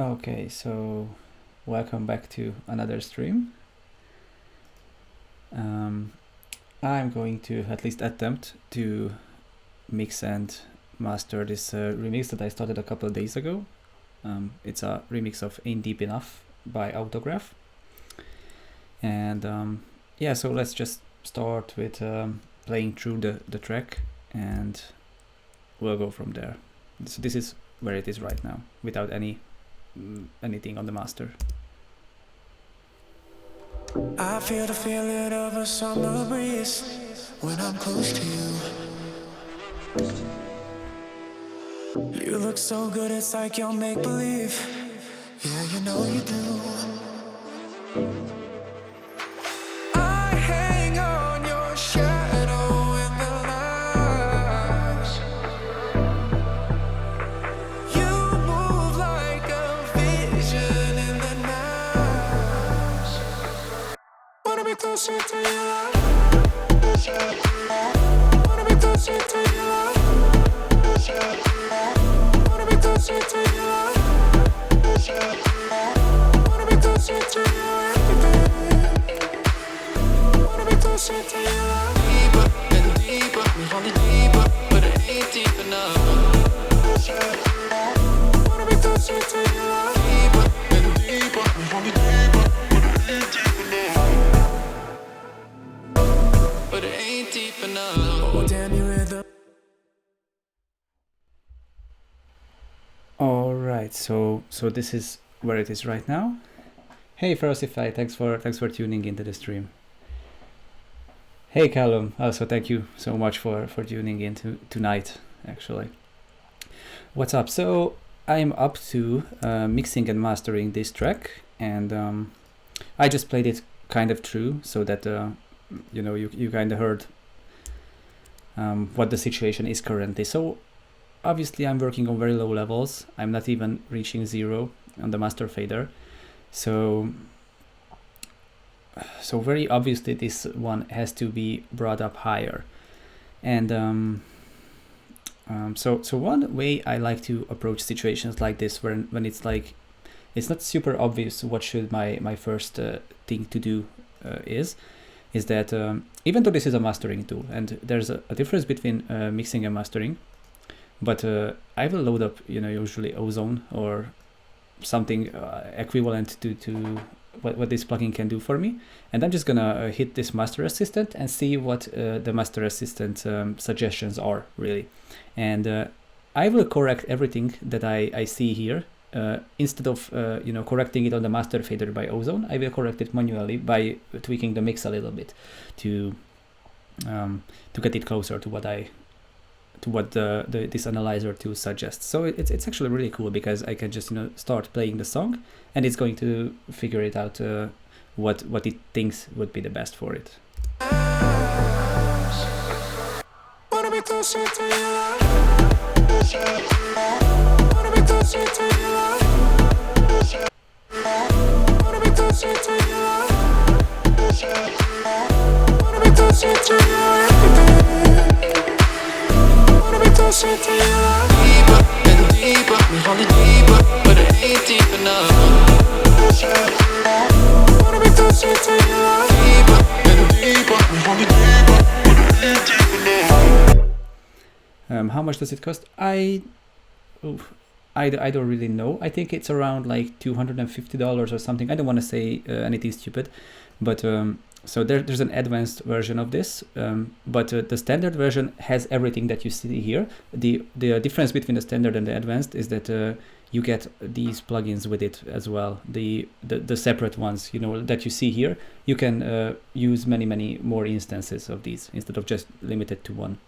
Okay, so welcome back to another stream. I'm going to at least attempt to mix and master this remix that I started a couple of days ago. It's a remix of Ain't Deep Enough by Autograf. And yeah, so let's just start with playing through the track and we'll go from there. So this is where it is right now, without anything on the master. I feel the feeling of a summer breeze when I'm close to you. You look so good, it's like you'll make believe. Yeah, you know you do. I hang on your shadow in the lights. You move like a vision in the night. Wanna be closer to your love. Wanna be closer to your love. Wanna be closer to your love. Wanna be closer to your everything. Wanna be closer to your love. Deeper and deeper, we want it deeper, but it ain't deep enough. Wanna be closer to your love. Deeper and deeper, we want it deeper, but it ain't deep enough. But it ain't deep enough. Oh damn, you rhythm. All right, so this is where it is right now. Hey Ferocify, thanks for tuning into the stream. Hey Callum, also thank you so much for tuning in tonight. Actually, what's up? So I'm up to mixing and mastering this track, and I just played it kind of through so that you kind of heard what the situation is currently. So obviously I'm working on very low levels. I'm not even reaching 0 on the master fader. So very obviously this one has to be brought up higher. And so one way I like to approach situations like this when it's like, it's not super obvious what should my first thing to do is that even though this is a mastering tool and there's a difference between mixing and mastering, but I will load up, usually Ozone or something equivalent to what this plugin can do for me. And I'm just gonna hit this Master Assistant and see what the Master Assistant suggestions are, really. And I will correct everything that I see here. Instead of correcting it on the master fader by Ozone, I will correct it manually by tweaking the mix a little bit to get it closer to what this analyzer tool suggests. So it's actually really cool because I can just start playing the song and it's going to figure it out what it thinks would be the best for it. Wanna be closer to your love. Wanna be closer to your love. Wanna be closer to your love. Wanna be closer to your everything. Wanna be closer to your love. Deeper and deeper, we want it deeper, but it ain't deep enough. Wanna be closer to your love. Deeper and deeper, we want it deeper, but it ain't deep enough. How much does it cost? I don't really know. I think it's around like $250 or something. I don't want to say anything stupid, but so there's an advanced version of this, but the standard version has everything that you see here. The difference between the standard and the advanced is that you get these plugins with it as well. The separate ones, that you see here. You can use many more instances of these instead of just limited to one.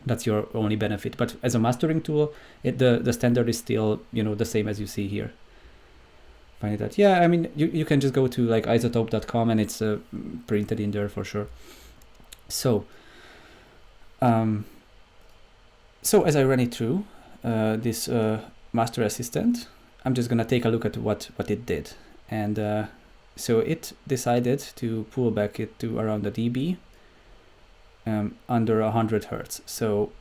That's your only benefit. But as a mastering tool, the standard is still the same as you see here. Find that, yeah, I mean you can just go to like isotope.com and it's printed in there for sure. So as I ran it through this Master Assistant, I'm just gonna take a look at what it did. And so it decided to pull back it to around a dB under 100 Hertz. So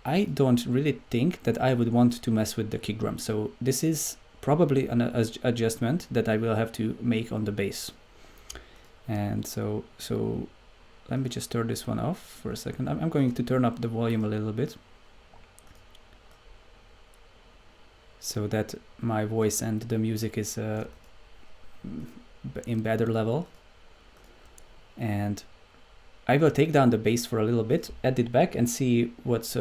I don't really think that I would want to mess with the kick drum. So this is probably an adjustment that I will have to make on the bass. And so let me just turn this one off for a second. I'm going to turn up the volume a little bit so that my voice and the music is in better level. And I will take down the bass for a little bit, add it back, and see what's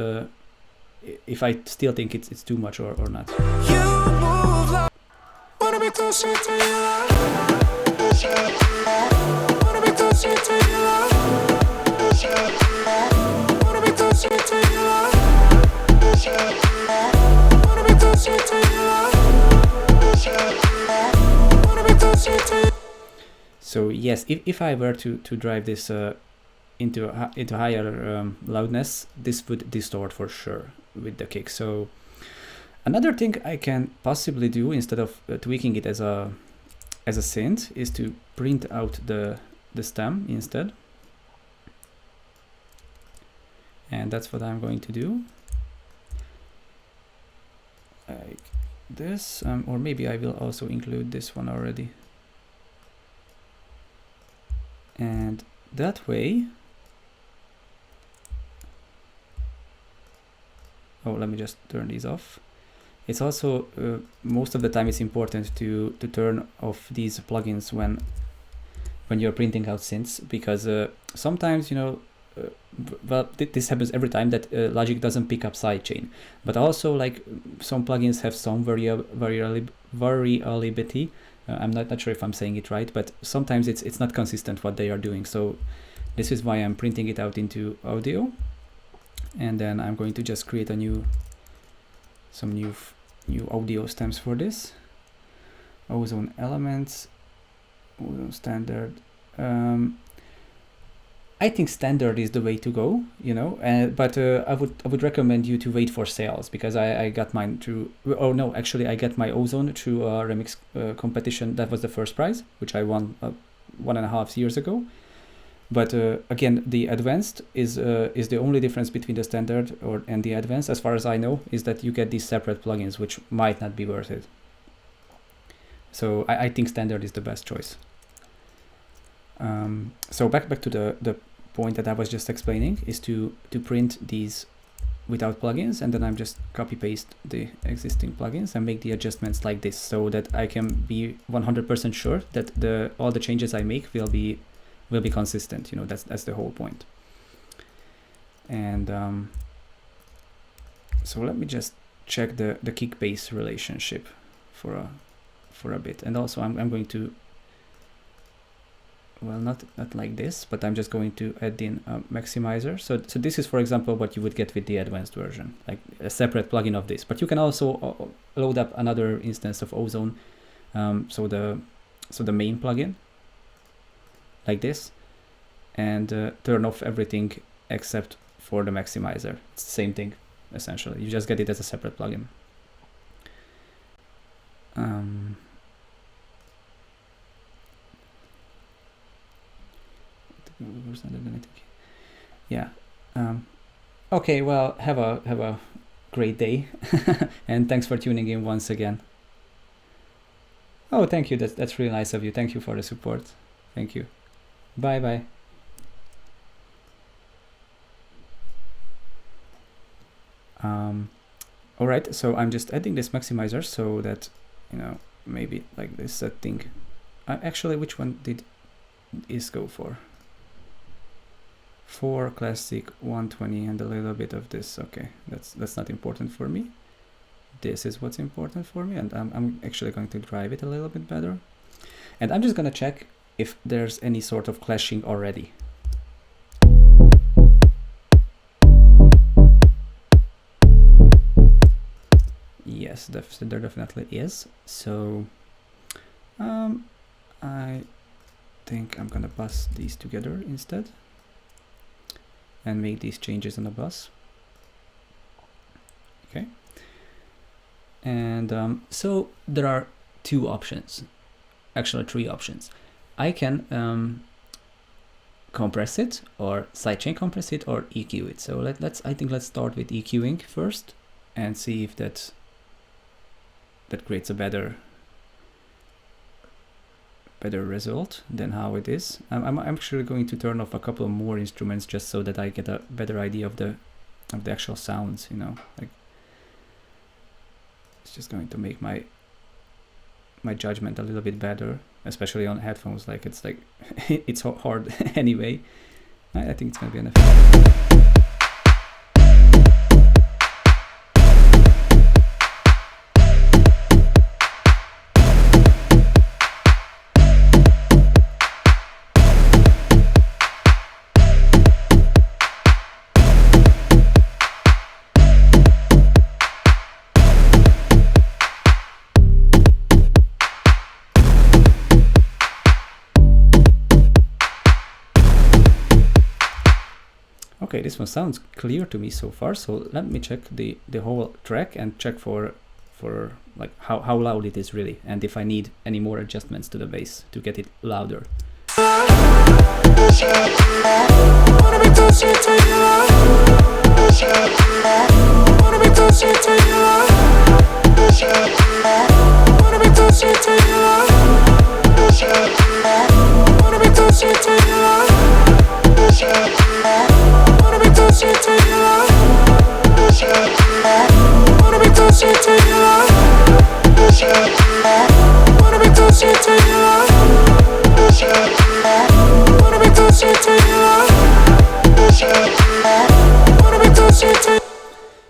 if I still think it's too much or not. You move like wanna be closer to you. Wanna be closer to you. Wanna be closer to you. Wanna be closer to you. Wanna be closer to you. So yes, if I were to drive this into higher loudness, this would distort for sure with the kick. So another thing I can possibly do instead of tweaking it as a synth is to print out the stem instead. And that's what I'm going to do. Like this, or maybe I will also include this one already. And that way, oh, let me just turn these off. It's also, most of the time it's important to turn off these plugins when you're printing out synths, because sometimes, you know, well, this happens every time that Logic doesn't pick up sidechain, but also like some plugins have some variability. I'm not sure if I'm saying it right, but sometimes it's not consistent what they are doing. So this is why I'm printing it out into audio, and then I'm going to just create some new audio stems for this. Ozone elements, ozone standard. I think standard is the way to go, you know, but I would recommend you to wait for sales, because I got mine through, oh no, actually I got my ozone through a remix competition. That was the first prize, which I won 1.5 years ago. But again, the advanced is the only difference between the standard and the advanced, as far as I know, is that you get these separate plugins, which might not be worth it. So I think standard is the best choice. So back to the point that I was just explaining, is to print these without plugins, and then I'm just copy paste the existing plugins and make the adjustments like this, so that I can be 100% sure that all the changes I make will be consistent. You know, that's the whole point. And so let me just check the kick bass relationship for a bit, and also I'm going to, well, not like this, but I'm just going to add in a maximizer. So this is, for example, what you would get with the advanced version, like a separate plugin of this. But you can also load up another instance of Ozone, so the main plugin, like this, and turn off everything except for the maximizer. It's the same thing, essentially. You just get it as a separate plugin. Yeah. Okay, well, have a great day, and thanks for tuning in once again. Oh, thank you. That's really nice of you. Thank you for the support. Thank you. Bye. All right, so I'm just adding this maximizer so that, you know, maybe like this setting. Actually, which one did is go for? 4 classic, 120, and a little bit of this. Okay, that's not important for me. This is what's important for me, and I'm actually going to drive it a little bit better. And I'm just gonna check if there's any sort of clashing already. Yes, there definitely is. So I think I'm gonna bus these together instead and make these changes on the bus. Okay. And so there are 2 options, actually 3 options. I can compress it, or sidechain compress it, or EQ it. So I think let's start with EQing first and see if that that creates a better result than how it is. I'm actually going to turn off a couple more instruments just so that I get a better idea of the actual sounds, you know. Like, it's just going to make my judgment a little bit better, especially on headphones. Like, it's like it's hard anyway. I think it's gonna be an effect. Okay, this one sounds clear to me so far, so let me check the whole track and check for like how loud it is really, and if I need any more adjustments to the bass to get it louder.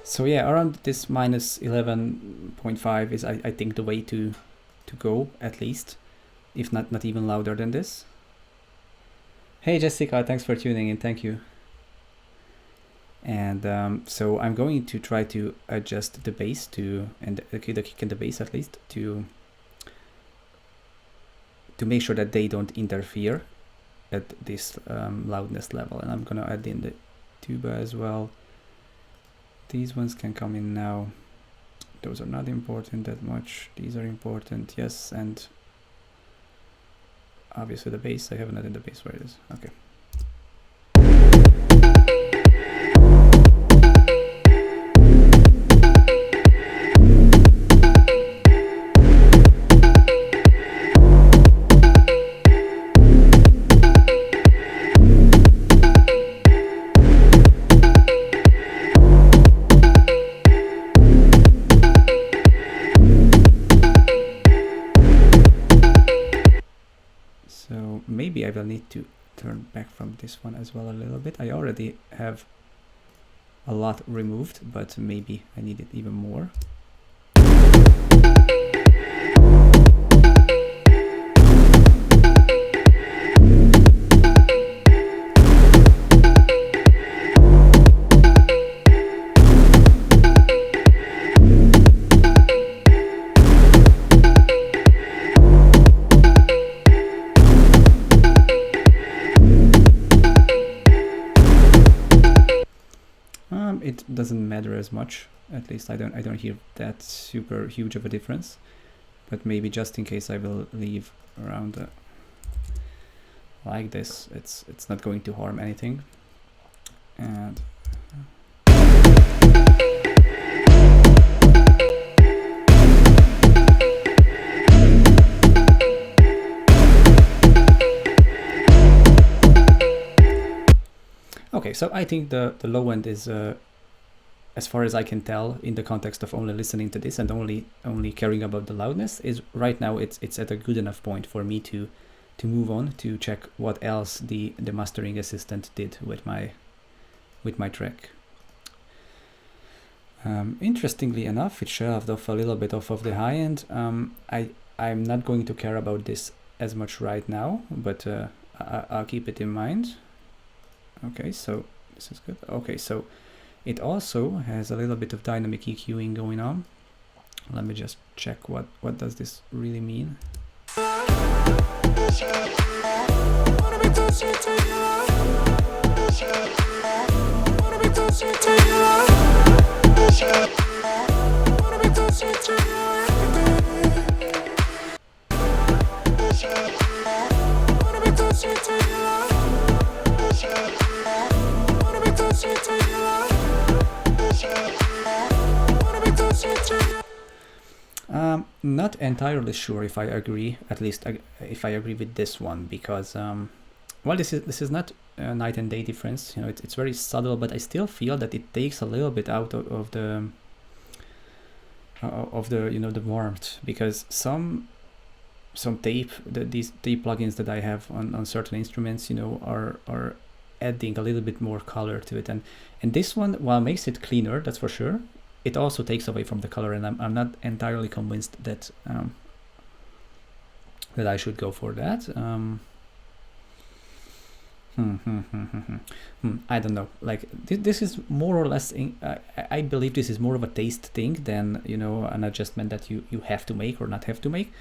So yeah, around this minus 11.5 is I think the way to go, at least, if not even louder than this. Hey Jessica, thanks for tuning in, thank you. And so I'm going to try to adjust the bass and the kick and the bass at least to make sure that they don't interfere at this loudness level. And I'm gonna add in the tuba as well. These ones can come in now. Those are not important that much. These are important, yes, and obviously the bass. I haven't added the bass where it is. Okay. Maybe I will need to turn back from this one as well a little bit. I already have a lot removed, but maybe I need it even more. It doesn't matter as much, at least I don't hear that super huge of a difference, but maybe just in case I will leave around like this. It's not going to harm anything. And okay, so I think the low end is as far as I can tell, in the context of only listening to this and only caring about the loudness, is right now it's at a good enough point for me to move on to check what else the mastering assistant did with my track. Interestingly enough, it shaved off a little bit off of the high end. I'm not going to care about this as much right now, but I'll keep it in mind. Okay, so this is good. Okay, so it also has a little bit of dynamic EQing going on. Let me just check what does this really mean. Not entirely sure if I agree. At least if I agree with this one, because well, this is not a night and day difference. You know, it's very subtle, but I still feel that it takes a little bit out of the you know, the warmth, because some tape, these tape plugins that I have on certain instruments, you know, are adding a little bit more color to it, and this one, while makes it cleaner, that's for sure, it also takes away from the color, and I'm not entirely convinced that that I should go for that. I don't know. Like this is more or less. I believe this is more of a taste thing than, you know, an adjustment that you have to make or not have to make.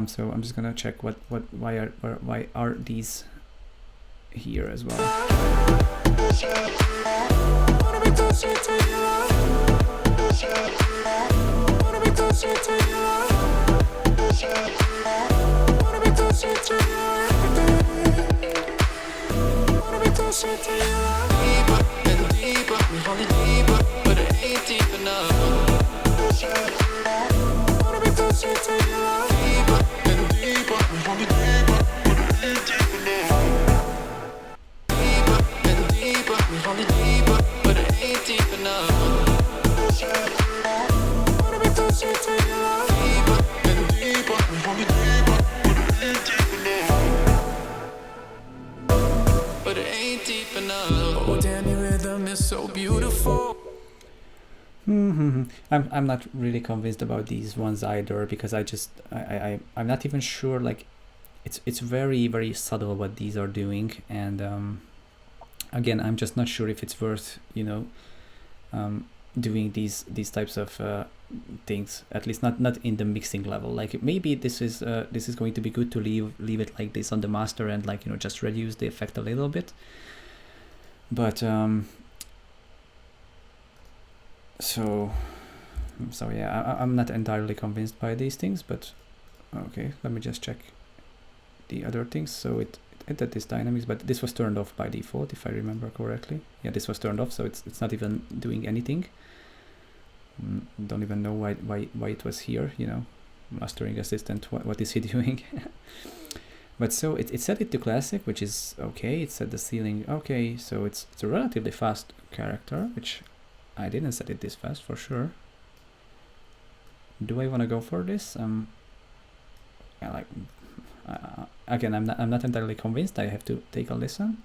So I'm just gonna check why are these here as well. Deeper and deeper, we want it deeper, but it ain't deep enough. Wanna be closer to you. Deeper and deeper, we want it deeper, but it ain't deep enough. Deeper and deeper, we want it deeper, but it ain't deep enough. Wanna be closer to you. Deeper and deeper, we want it deeper, but it ain't deep enough. But it ain't deep enough. Oh, damn, your rhythm is so beautiful. I'm not really convinced about these ones either, because I'm not even sure. Like, it's very, very subtle what these are doing, and again, I'm just not sure if it's worth, you know, doing these types of things, at least not in the mixing level. Like, maybe this is going to be good to leave it like this on the master and, like, you know, just reduce the effect a little bit, but so yeah, I'm not entirely convinced by these things, but okay, let me just check the other things. So it entered this dynamics, but this was turned off by default, if I remember correctly. Yeah, this was turned off, so it's not even doing anything. Don't even know why it was here, you know. Mastering assistant, what is he doing? But so it set it to classic, which is okay. It set the ceiling okay, so it's a relatively fast character, which I didn't set it this fast for sure. Do I want to go for this? Yeah, like again, I'm not entirely convinced. I have to take a listen.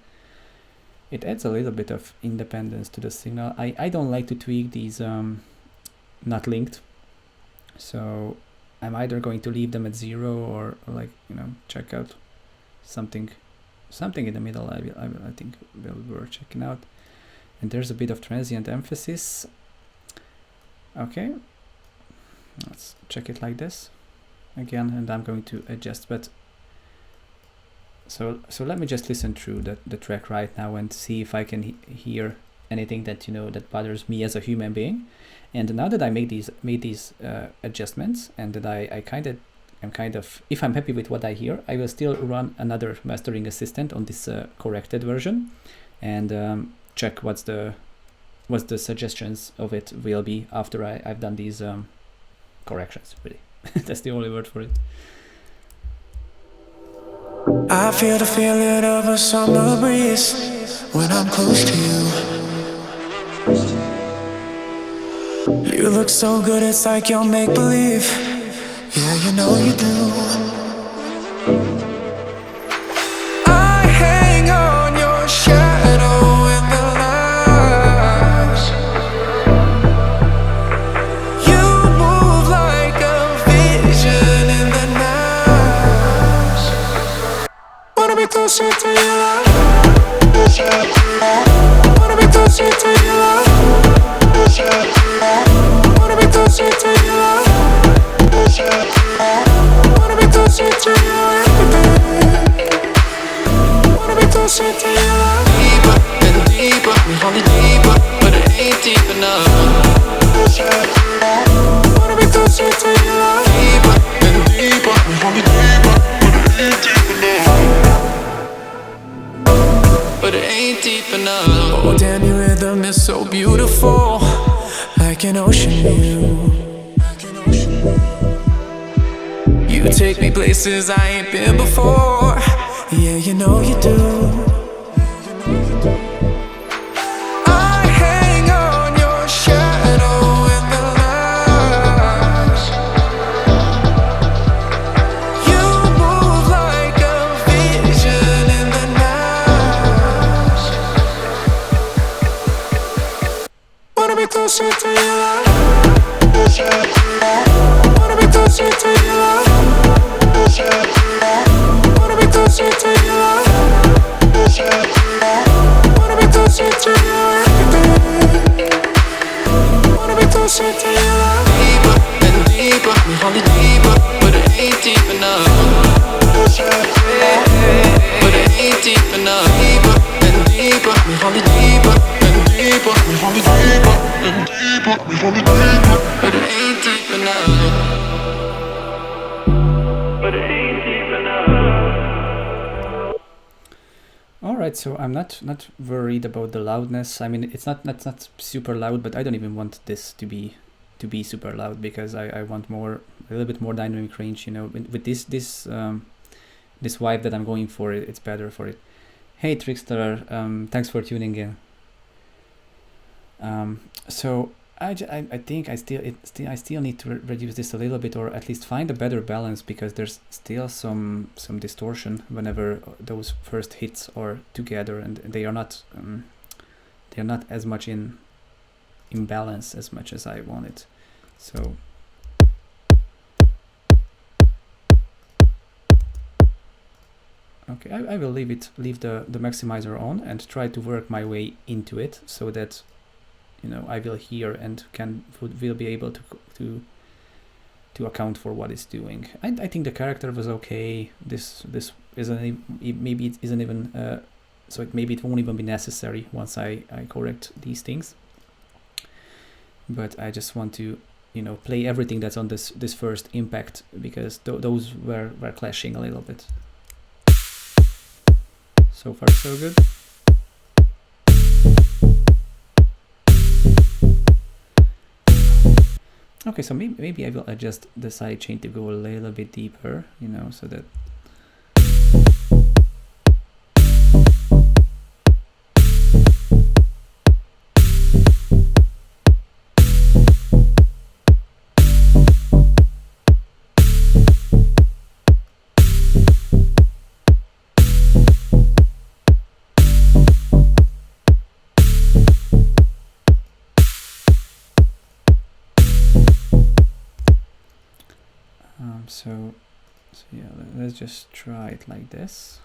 It adds a little bit of independence to the signal. I don't like to tweak these not linked, so I'm either going to leave them at 0 or like, you know, check out something in the middle. I think will be worth checking out. And there's a bit of transient emphasis. Okay, let's check it like this again, and I'm going to adjust. But so let me just listen through the track right now and see if I can hear anything that, you know, that bothers me as a human being. And now that I made these adjustments, and that I'm kind of, if I'm happy with what I hear, I will still run another mastering assistant on this corrected version, and check what the suggestions of it will be after I've done these corrections. Really, that's the only word for it. I feel the feeling of a summer breeze when I'm close to you. You look so good, it's like you're make-believe. Yeah, you know you do. I hang on your shadow in the light. You move like a vision in the night. Wanna be closer to you. Wanna be closer to you. Wanna be closer to you. Wanna be closer to you. Wanna be closer to you. Deeper and deeper, we want it deeper, but it ain't deep enough. Wanna be closer to you. Deeper and deeper, we want it deeper, but it ain't deep enough. But it ain't deep enough. Oh, damn, your rhythm is so beautiful, like an ocean view. Take me places I ain't been before. Yeah, you know you do. I hang on your shadow in the night. You move like a vision in the night. Wanna be closer to your love. Wanna be closer to your love. Wanna be closer to your love. Wanna be closer to your everything. Wanna be closer to your love. Deeper and deeper, we hold it deeper, but it ain't deep enough. But it ain't deep enough. Deeper and deeper, we hold it deeper and deeper, we hold it deeper and deeper, we hold it deeper, but it ain't deep enough. Alright, so I'm not worried about the loudness. I mean, it's not super loud, but I don't even want this to be super loud, because I want a little bit more dynamic range, you know. With this vibe that I'm going for, it's better for it. Hey Trickster, thanks for tuning in. So I think I still need to reduce this a little bit, or at least find a better balance, because there's still some distortion whenever those first hits are together, and they are not as much in balance as much as I wanted. So okay, I will leave the maximizer on and try to work my way into it, so that, you know, I will hear and will be able to account for what it's doing. I think the character was okay. This isn't, maybe it isn't even so maybe it won't even be necessary once I correct these things. But I just want to, you know, play everything that's on this first impact, because those were clashing a little bit. So far so good. Okay, so maybe I will adjust the sidechain to go a little bit deeper, you know, so that so yeah, let's just try it like this.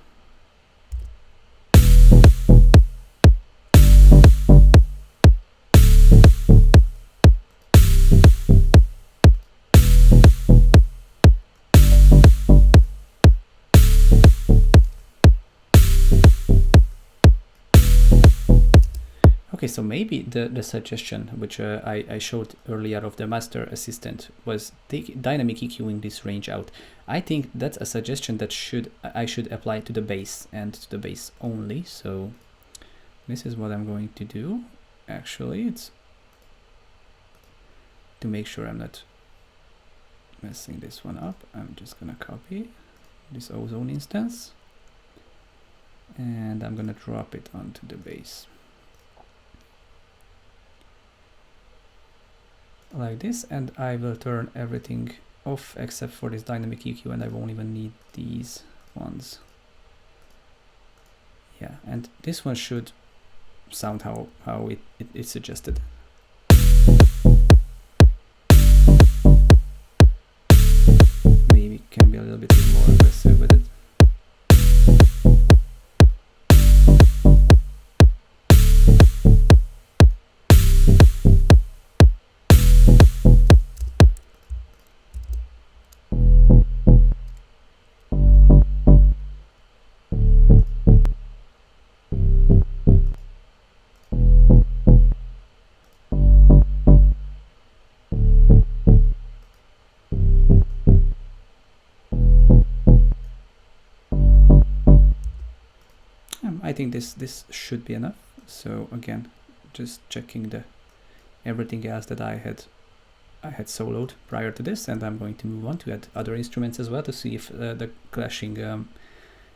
Okay, so maybe the suggestion which I showed earlier of the master assistant was dynamic EQing this range out. I think that's a suggestion that I should apply to the bass, and to the bass only. So this is what I'm going to do. Actually, it's to make sure I'm not messing this one up. I'm just gonna copy this ozone instance, and I'm gonna drop it onto the bass. Like this, and I will turn everything off except for this dynamic EQ, and I won't even need these ones. Yeah, and this one should sound how it's suggested. Maybe can be a little bit more aggressive with it. I think this should be enough. So again, just checking everything else that I had I had soloed prior to this, and I'm going to move on to add other instruments as well to see if the clashing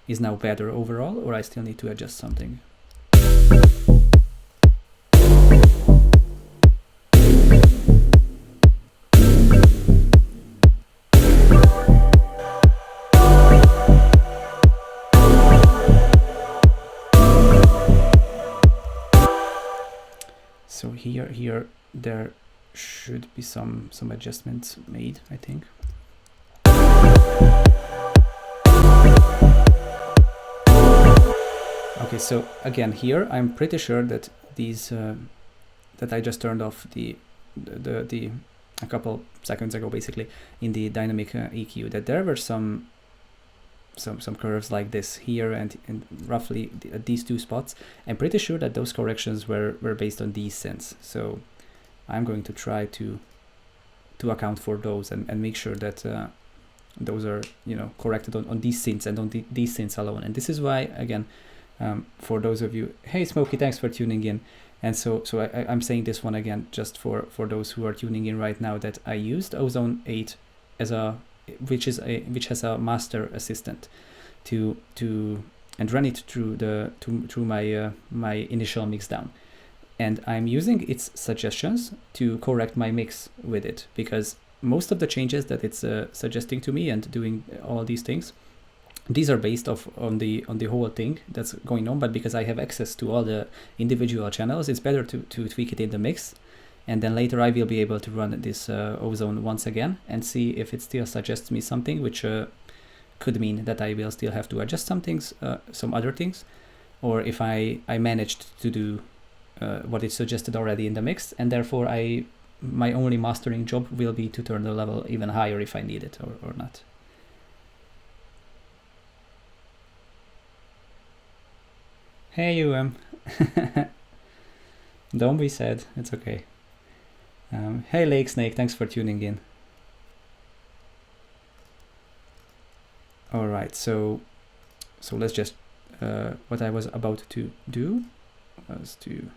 is now better overall, or I still need to adjust something. So here there should be some adjustments made, I think. Okay, so again here I'm pretty sure that these that I just turned off the a couple seconds ago, basically, in the dynamic EQ, that there were some curves like this here and roughly at these two spots. I'm pretty sure that those corrections were based on these synths, so I'm going to try to account for those and make sure that those are, you know, corrected on these synths and on these synths alone. And this is why, again, for those of you, hey Smokey, thanks for tuning in. And so I'm saying this one again just for those who are tuning in right now, that I used Ozone 8 as which has a master assistant to and run it through my initial mix down, and I'm using its suggestions to correct my mix with it, because most of the changes that it's suggesting to me and doing all these things, these are based on the whole thing that's going on, but because I have access to all the individual channels, it's better to tweak it in the mix. And then later I will be able to run this Ozone once again and see if it still suggests me something, which could mean that I will still have to adjust some things, some other things, or if I managed to do what it suggested already in the mix, and therefore my only mastering job will be to turn the level even higher if I need it or not. Hey don't be sad, it's okay. Hey Lake Snake, thanks for tuning in. All right, so let's just what I was about to do was to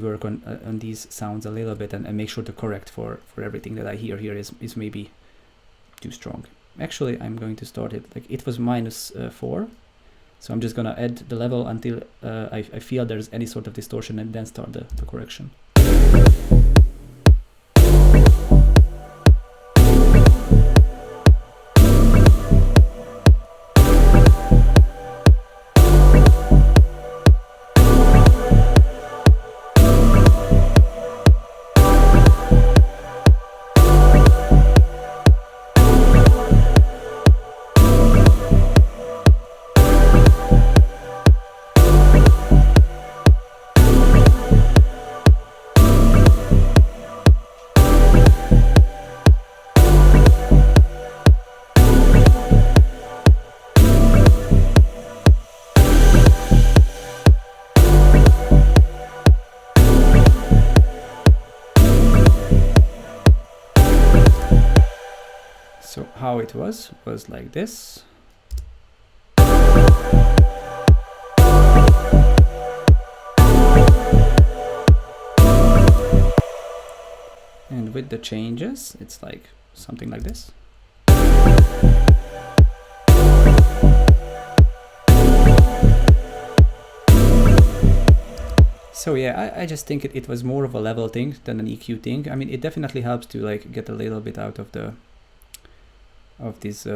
work on these sounds a little bit and make sure to correct for everything that I hear here is maybe too strong. Actually, I'm going to start it like it was -4, so I'm just gonna add the level until I feel there's any sort of distortion, and then start the correction. So how it was like this. And with the changes, it's like something like this. So yeah, I just think it was more of a level thing than an EQ thing. I mean, it definitely helps to like get a little bit out of this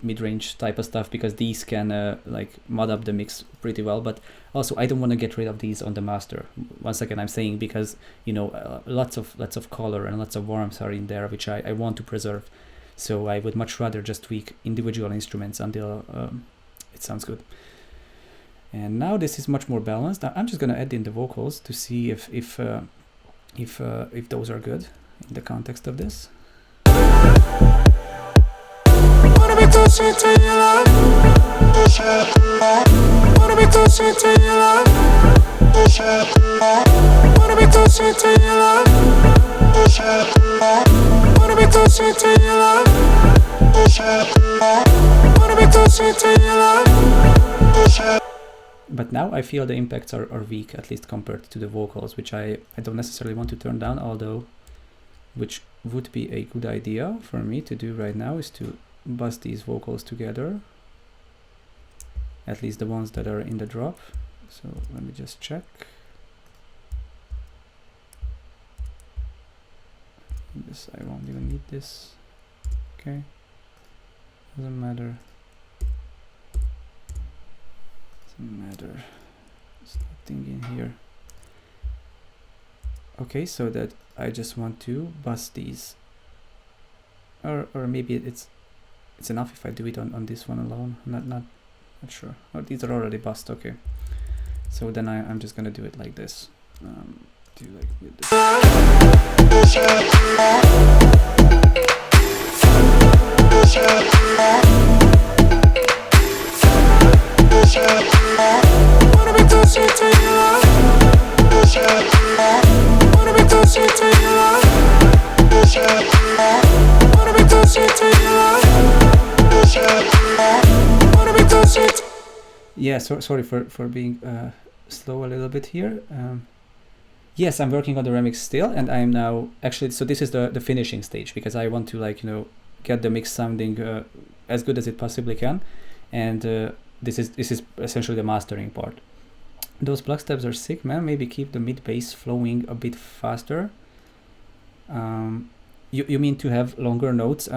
mid-range type of stuff, because these can like mod up the mix pretty well. But also I don't want to get rid of these on the master. Once again, I'm saying because, you know, lots of color and lots of warmth are in there, which I want to preserve. So I would much rather just tweak individual instruments until it sounds good. And now this is much more balanced. I'm just gonna add in the vocals to see if those are good in the context of this. Wanna be closer to your love. Wanna be closer to your love. Wanna be closer to your love. Wanna be closer to your love. Wanna be closer to your love. But now I feel the impacts are weak, at least compared to the vocals, which I don't necessarily want to turn down, although which would be a good idea for me to do right now, is to bust these vocals together, at least the ones that are in the drop. So let me just check. This, I won't even need this. Okay, doesn't matter. Doesn't matter. There's nothing in here. Okay, so that I just want to bust these, or maybe it's enough if I do it on this one alone. Not sure. Oh, these are already bust. Okay, so then I'm just gonna do it like this. Do like with this. Yeah, sorry for being slow a little bit here. Yes, I'm working on the remix still, and I'm now actually, so this is the finishing stage, because I want to, like, you know, get the mix sounding as good as it possibly can, and this is essentially the mastering part. Those plug steps are sick, man. Maybe keep the mid bass flowing a bit faster. You mean to have longer notes?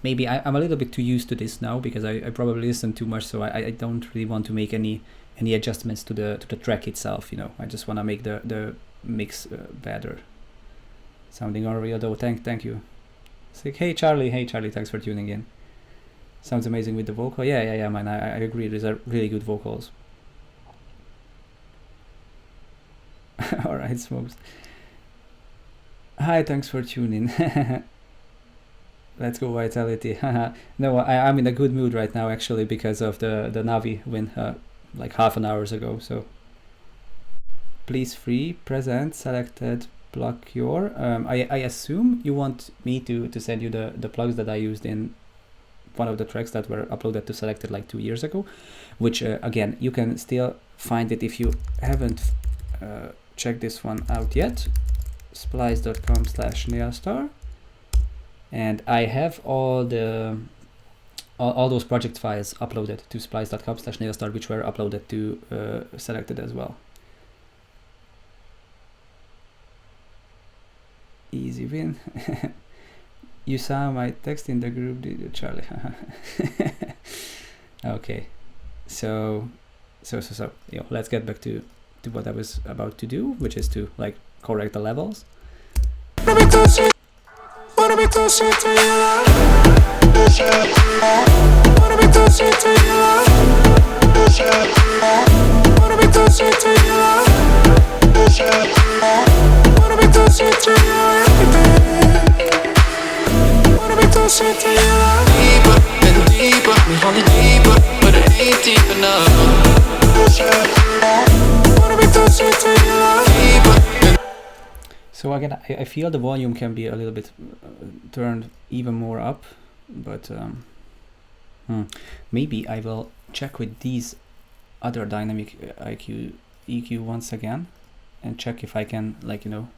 Maybe I'm a little bit too used to this now, because I probably listen too much, so I don't really want to make any adjustments to the track itself. You know, I just want to make the mix better. Sounding unreal though. Thank you. It's like, hey Charlie, thanks for tuning in. Sounds amazing with the vocal. Yeah, man. I agree. These are really good vocals. All right, Smokes. Hi, thanks for tuning. Let's go Vitality. No, I'm in a good mood right now, actually, because of the Navi win like half an hour ago. So please free present selected block your. I assume you want me to send you the plugs that I used in one of the tracks that were uploaded to Selected like 2 years ago, which again, you can still find it if you haven't checked this one out yet. Splice.com/Neostar. And I have all those project files uploaded to splice.com/Neostar, which were uploaded to Selected as well. Easy win. You saw my text in the group, did you, Charlie? Okay, so you know, let's get back to what I was about to do, which is to like correct the levels. Wanna be closer to you. Wanna be closer to you. Wanna be closer to you. Wanna be closer to you. Wanna be closer to you. Deeper and deeper, we falling deeper, but it ain't deep enough. Wanna be closer to you. Deeper. So again, I feel the volume can be a little bit turned even more up, but maybe I will check with these other dynamic EQ once again and check if I can, like, you know,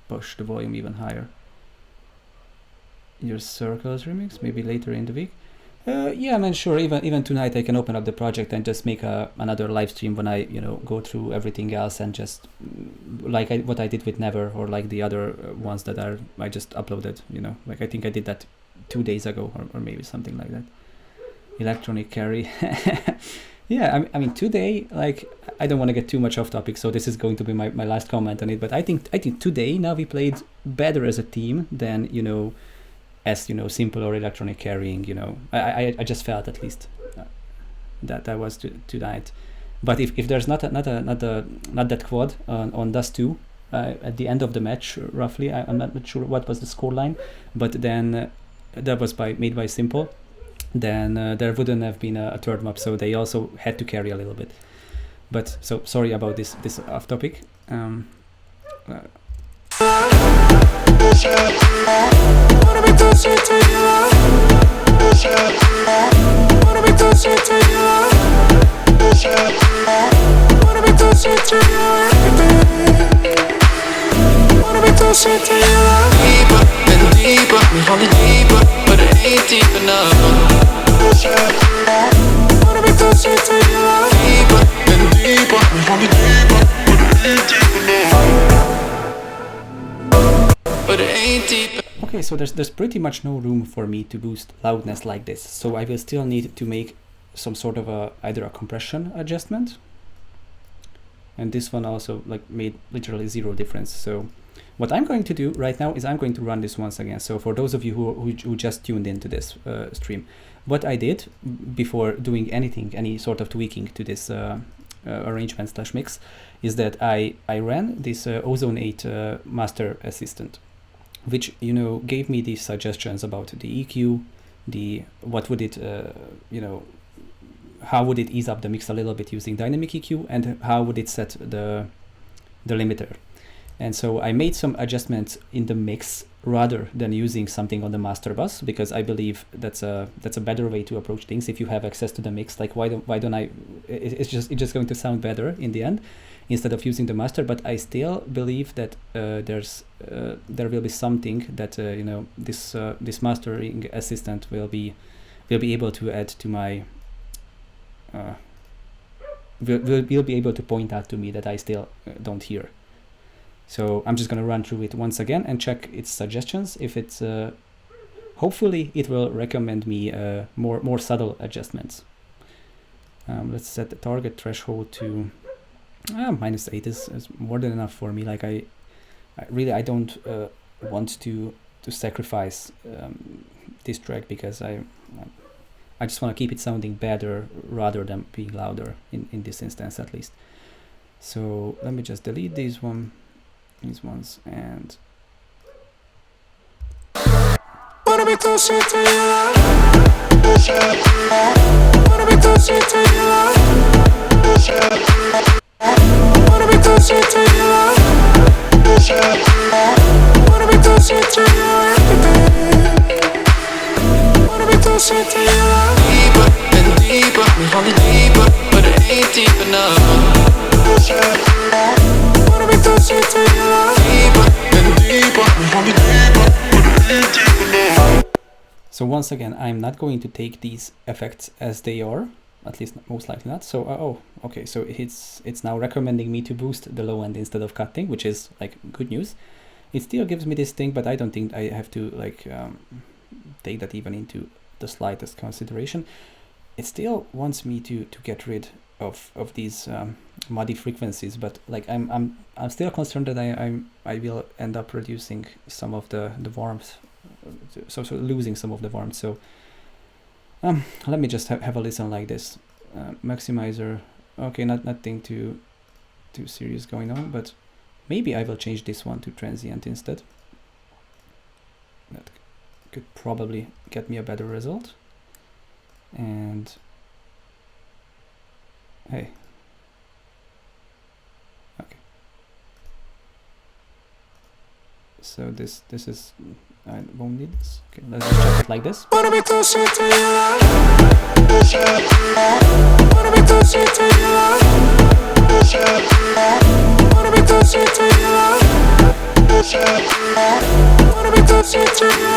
push the volume even higher. Your Circles remix, maybe later in the week. Yeah, man, sure. Even tonight I can open up the project and just make another live stream when I, you know, go through everything else and just like what I did with Never, or like the other ones that I just uploaded, you know, like I think I did that 2 days ago or maybe something like that. Electronic carry. Yeah, I mean today, like, I don't want to get too much off topic, so this is going to be my last comment on it, but I think today now we played better as a team than, you know, as, you know, simple or electronic carrying, you know. I just felt, at least, that was tonight. But if there's not that quad on Dust 2 at the end of the match, roughly, I'm not sure what was the scoreline, but then that was made by Simple, then there wouldn't have been a third map, so they also had to carry a little bit. But so sorry about this off topic. Wanna be closer to you. Wanna be closer to you. Wanna be closer to you. so there's pretty much no room for me to boost loudness like this. So I will still need to make some sort of either a compression adjustment, and this one also like made literally zero difference. So what I'm going to do right now is I'm going to run this once again. So for those of you who just tuned into this stream, what I did before doing anything, any sort of tweaking to this arrangement / mix, is that I ran this Ozone 8 Master Assistant, which, you know, gave me these suggestions about the EQ, what would it, you know, how would it ease up the mix a little bit using dynamic EQ, and how would it set the limiter. And so I made some adjustments in the mix rather than using something on the master bus, because I believe that's a better way to approach things. If you have access to the mix, like why don't I? It's just going to sound better in the end instead of using the master. But I still believe that there will be something that you know, this mastering assistant will be able to add to my. Will be able to point out to me that I still don't hear. So I'm just going to run through it once again and check its suggestions. If it's hopefully it will recommend me more subtle adjustments. Let's set the target threshold to -8 is more than enough for me. Like I really don't want to sacrifice this track, because I just want to keep it sounding better rather than being louder in this instance, at least. So let me just delete these ones, and wanna be closer to you. Wanna be closer to you. Wanna be closer to you. Wanna be closer to you. Wanna be closer to you. Deeper and deeper, we falling deeper, but it ain't deep enough. Wanna be closer to you. Deeper and deeper, we falling deeper, but it ain't deep enough. So once again, I'm not going to take these effects as they are, at least most likely not. So okay, so it's now recommending me to boost the low end instead of cutting, which is like good news. It still gives me this thing, but I don't think I have to like take that even into the slightest consideration. It still wants me to get rid of these muddy frequencies, but like I'm still concerned that I will end up reducing some of the warmth, so losing some of the warmth. So let me just have a listen like this. Maximizer, okay, nothing too serious going on, but maybe I will change this one to transient instead. That could probably get me a better result. And hey, okay, so this is, I won't need this. Okay, let's just check it like this. Wanna be closer to you. Wanna be closer to you. Wanna be closer to you. Wanna be closer to you.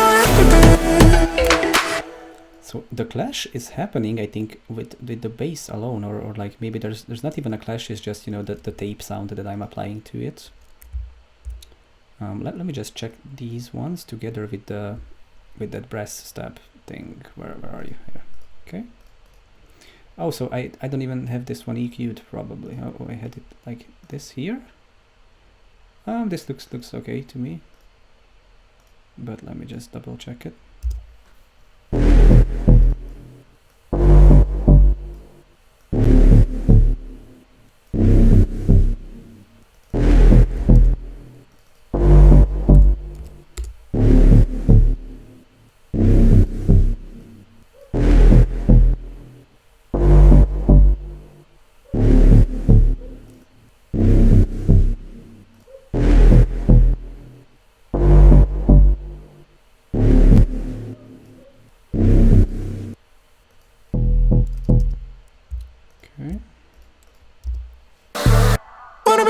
So the clash is happening, I think, with the bass alone, or like maybe there's not even a clash. It's just, you know, the tape sound that I'm applying to it. Let me just check these ones together with that brass stab thing. Where are you? Here. Okay. Oh, so I don't even have this one EQ'd probably. Oh, I had it like this here. This looks okay to me. But let me just double check it.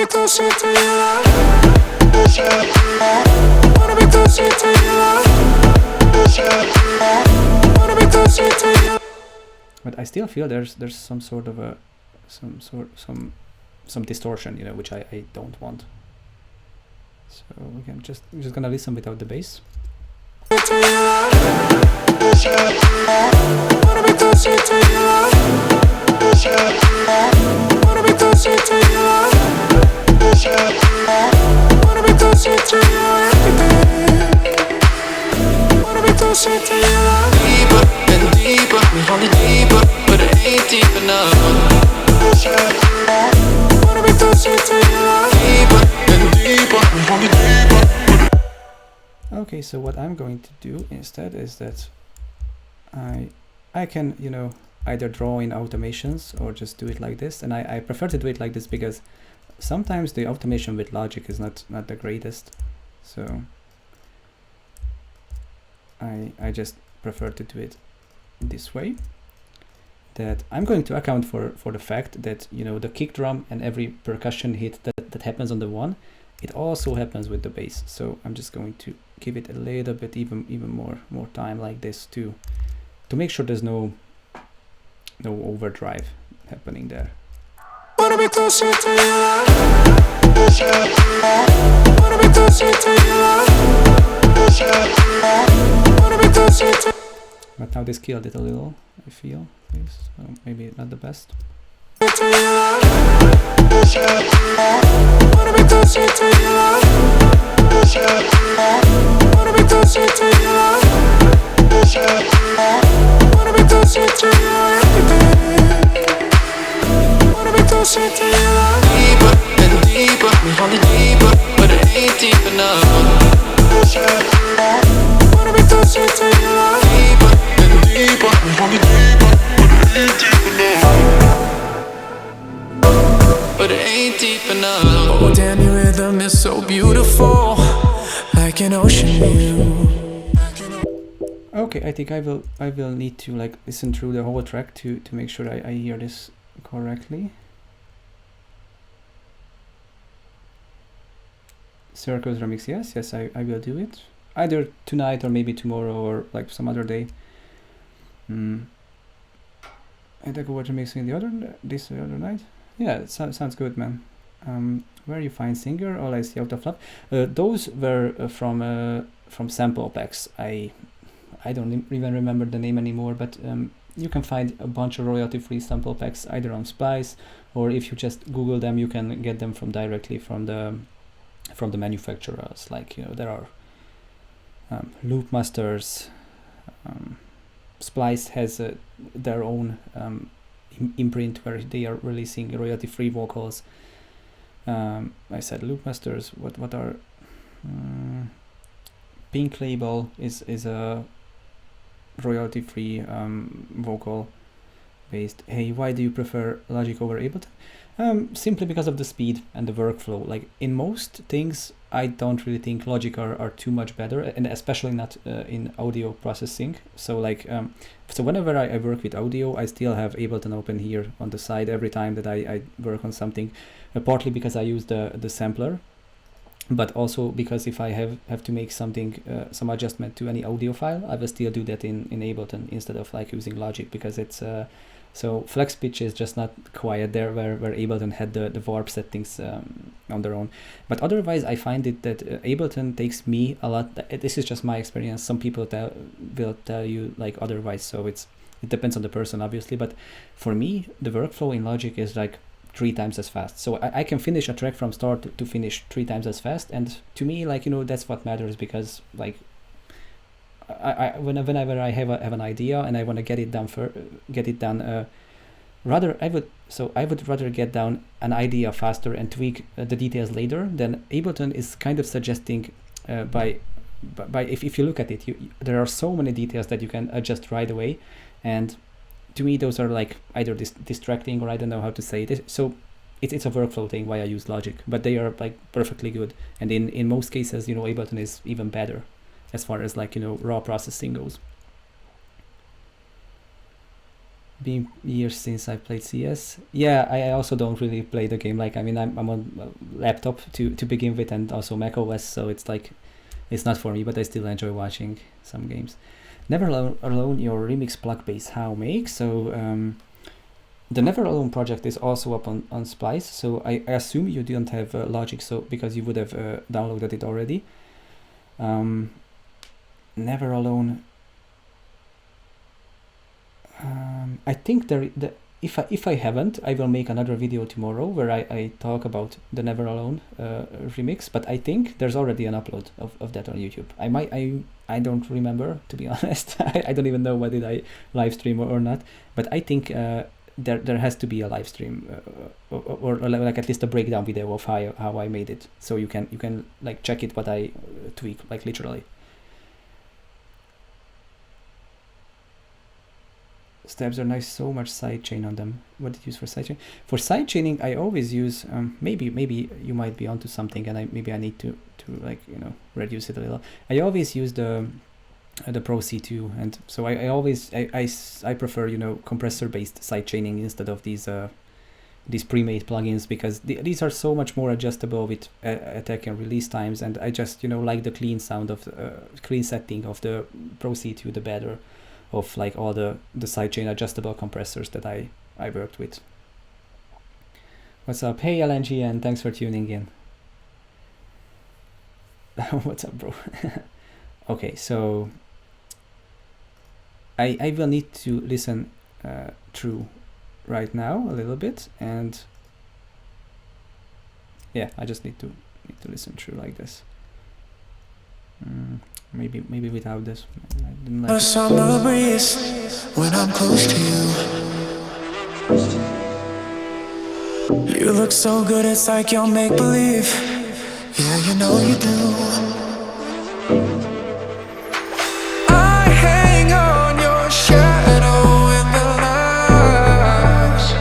Closer to you. Wanna be closer to you. Wanna be closer to you. But I still feel there's some sort of some distortion, you know, which I don't want. So again, I'm just gonna listen without the bass. Deeper and deeper, we fall deeper, but it ain't deep enough. Wanna be closer to you. Deeper and deeper, we fall deeper. Okay, so what I'm going to do instead is that I can, you know, either draw in automations or just do it like this. And I prefer to do it like this because sometimes the automation with logic is not the greatest. So I just prefer to do it this way. That I'm going to account for the fact that, you know, the kick drum and every percussion hit that happens on the one, it also happens with the bass. So I'm just going to give it a little bit even more time like this to make sure there's no overdrive happening there. Wanna be closer to you. Wanna be closer to you. Wanna be closer to. But now this killed it a little, I feel. So maybe not the best. Wanna be closer to you. Wanna be closer to you. Wanna be closer to you. Wanna be closer to you. Deeper and deeper, we fall deeper, but it ain't deep enough. Wanna be closer to you. Deeper and deeper, we fall deeper, but it ain't deep enough. But it ain't deep enough. Oh damn, your rhythm is so beautiful, like an ocean view. Okay, I think I will need to like listen through the whole track to make sure I hear this correctly. Circles remix, yes, I will do it. Either tonight or maybe tomorrow or like some other day. And I go watch remixing the other night. Yeah, it sounds good, man. Where you find singer? All I see Autograf. Those were from sample packs. I don't even remember the name anymore, but you can find a bunch of royalty-free sample packs either on Splice, or if you just Google them, you can get them directly from the manufacturers. Like, you know, there are Loop Masters. Splice has their own imprint where they are releasing royalty-free vocals. I said Loop Masters. What are Pink Label is a royalty-free vocal based. Hey, why do you prefer Logic over Ableton? Simply because of the speed and the workflow. Like in most things, I don't really think Logic are too much better, and especially not in audio processing. So like, so whenever I work with audio, I still have Ableton open here on the side every time that I work on something, partly because I use the sampler, but also because if I have to make something, some adjustment to any audio file, I will still do that in Ableton instead of like using Logic, because it's so flex pitch is just not quite there where Ableton had the warp settings on their own. But otherwise, I find it that Ableton takes me a lot. This is just my experience. Some people will tell you like otherwise. So it depends on the person, obviously. But for me, the workflow in Logic is like 3 times as fast. So I can finish a track from start to finish 3 times as fast. And to me, like, you know, that's what matters, because like whenever I have an idea and I want to get it done, I would rather get down an idea faster and tweak the details later. Than Ableton is kind of suggesting if you look at it, there are so many details that you can adjust right away, and to me those are like either distracting, or I don't know how to say it. So it's a workflow thing why I use Logic, but they are like perfectly good, and in most cases, you know, Ableton is even better as far as like, you know, raw processing goes. Been years since I played CS. Yeah, I also don't really play the game. Like, I mean, I'm on a laptop to begin with, and also Mac OS, so it's like, it's not for me, but I still enjoy watching some games. Never Alone, your remix plug bass, how make? So the Never Alone project is also up on Splice, so I assume you didn't have Logic, so because you would have downloaded it already. Never Alone. I think if I haven't, I will make another video tomorrow where I talk about the Never Alone remix, but I think there's already an upload of that on YouTube. I don't remember, to be honest. I don't even know whether I live stream or not, but I think there has to be a live stream or like at least a breakdown video of how I made it, so you can like check it what I tweak, like literally. Stabs are nice, so much sidechain on them. What did you use for sidechain? For sidechaining, I always use, maybe you might be onto something, and maybe I need to like, you know, reduce it a little. I always use the Pro C2, and so I always I prefer, you know, compressor based sidechaining instead of these pre-made plugins, because these are so much more adjustable with attack and release times, and I just, you know, like the clean sound of clean setting of the Pro C2 the better of like all the sidechain adjustable compressors that I worked with. What's up? Hey LNG, and thanks for tuning in. What's up, bro? Okay, so I will need to listen through right now a little bit, and yeah, I just need to listen through like this. Maybe without this. I didn't like A summer breeze when I'm close to you. You look so good, it's like you'll make believe. Yeah, you know you do. I hang on your shadow in the lights.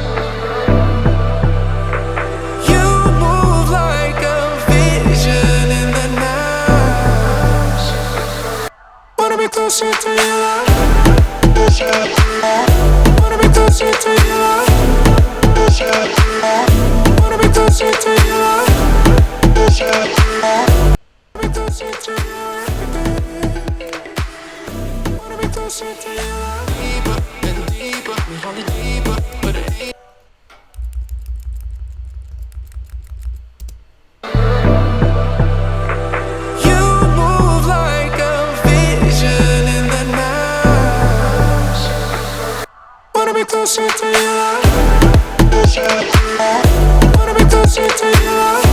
You move like a vision in the night. Wanna be closer to your love. Wanna be closer to your love. Wanna be closer to your love. Wanna be closer to your everything. Wanna be closer to your love. Deeper and deeper, we want it deeper, but it ain't. You move like a vision in the night. Wanna be closer to your love. Wanna be closer to your love.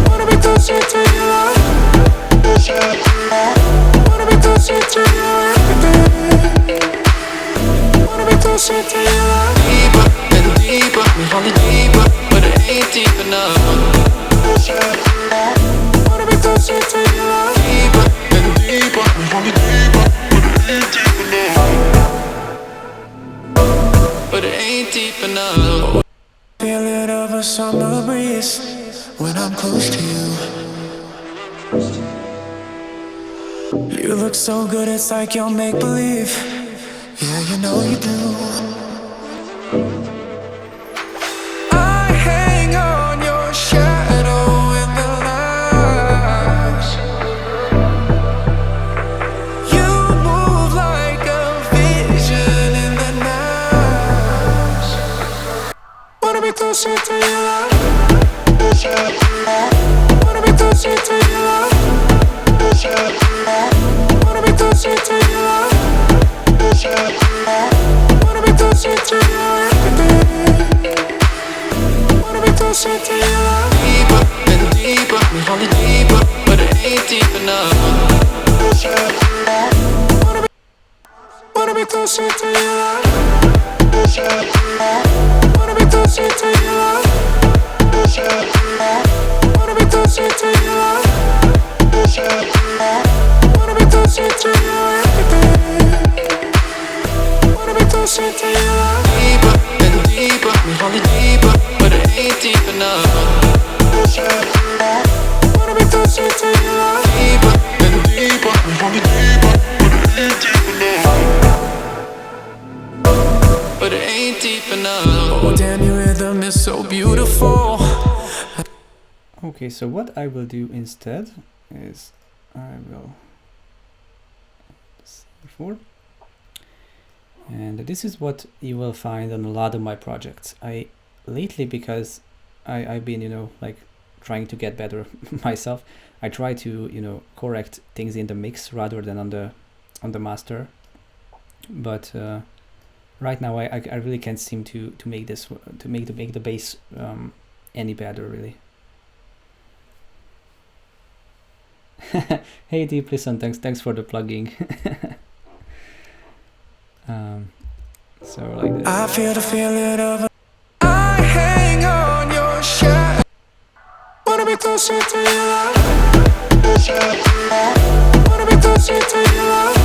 Wanna be closer to your love. Wanna be closer to your everything. Wanna be closer to your love. Deeper and deeper, we want it deeper, but it ain't deep enough. Wanna be closer to your love. Deeper and deeper, we want it deeper, but it ain't deep enough. Feel it of a summer breeze when I'm close to you. You look so good, it's like you'll make believe. Yeah, you know you do. I hang on your shadow in the lights. You move like a vision in the night. Wanna be closer to your love. Wanna be closer to your love. Wanna be closer to your love. Wanna be closer to your everything. Wanna be closer to your love. Deeper and deeper, we want it deeper, but it ain't deep enough. Wanna be closer to your love. Wanna be closer to your love. Wanna be closer to your love. Wanna be closer to your everything. Wanna be closer to your love. Deeper and deeper, we want it deeper, but it ain't deep enough. Wanna be closer to your love. Deeper and deeper, we want it deeper, but it ain't deep enough. Oh damn, your rhythm is so beautiful. Okay, so what I will do instead is I will before, and this is what you will find on a lot of my projects. I lately, because I've been, you know, like trying to get better myself, I try to, you know, correct things in the mix rather than on the master. But right now I really can't seem to make the bass any better, really. Hey Deep Listen, thanks for the plugging. So like this. I feel the feeling of I hang on your shirt. Wanna be closer to your love. Wanna be closer to your love.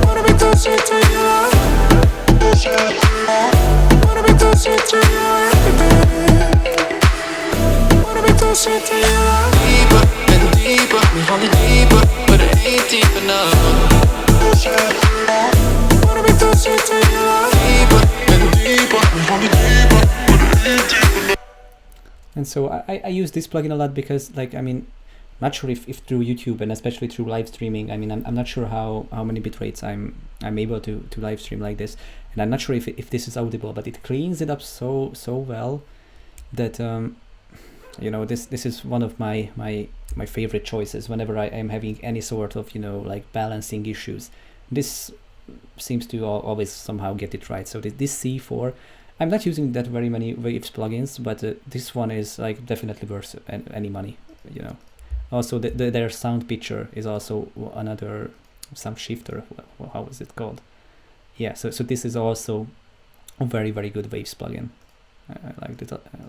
Wanna be closer to your love. Wanna be closer to your everything. Wanna be closer to your love. Deeper and deeper, we falling deeper, but it ain't deep enough. Wanna be closer to your love. Deeper and deeper, we falling deeper, but it ain't deep enough. And so I use this plugin a lot because, like, I mean, not sure if through YouTube and especially through live streaming, I mean, I'm not sure how many bit rates I'm able to live stream like this, and I'm not sure if this is audible, but it cleans it up so well that you know, this is one of my favorite choices whenever I am having any sort of, you know, like balancing issues. This seems to always somehow get it right. So this C4, I'm not using that very many Waves plugins, but this one is like definitely worth any money, you know. Also, their sound pitcher is also another sound shifter. How is it called? Yeah. So this is also a very good Waves plugin. I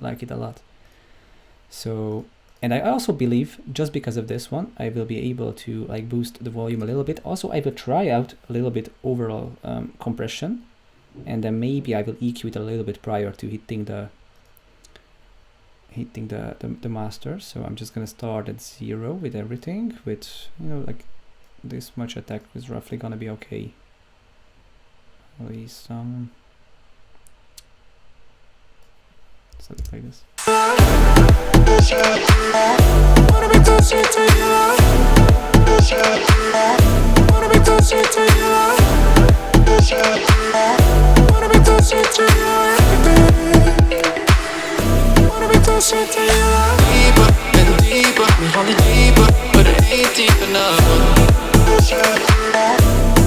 like it a lot. So, and I also believe just because of this one, I will be able to like boost the volume a little bit. Also, I will try out a little bit overall compression, and then maybe I will EQ it a little bit prior to hitting the master. So I'm just gonna start at 0 with everything, with, you know, like this much attack is roughly gonna be okay. At least something like this. Wanna be closer to your love. Wanna be closer to your love. Wanna be closer to your everything. Wanna be closer to your love. Deeper and deeper, we falling deeper, but it ain't deep enough.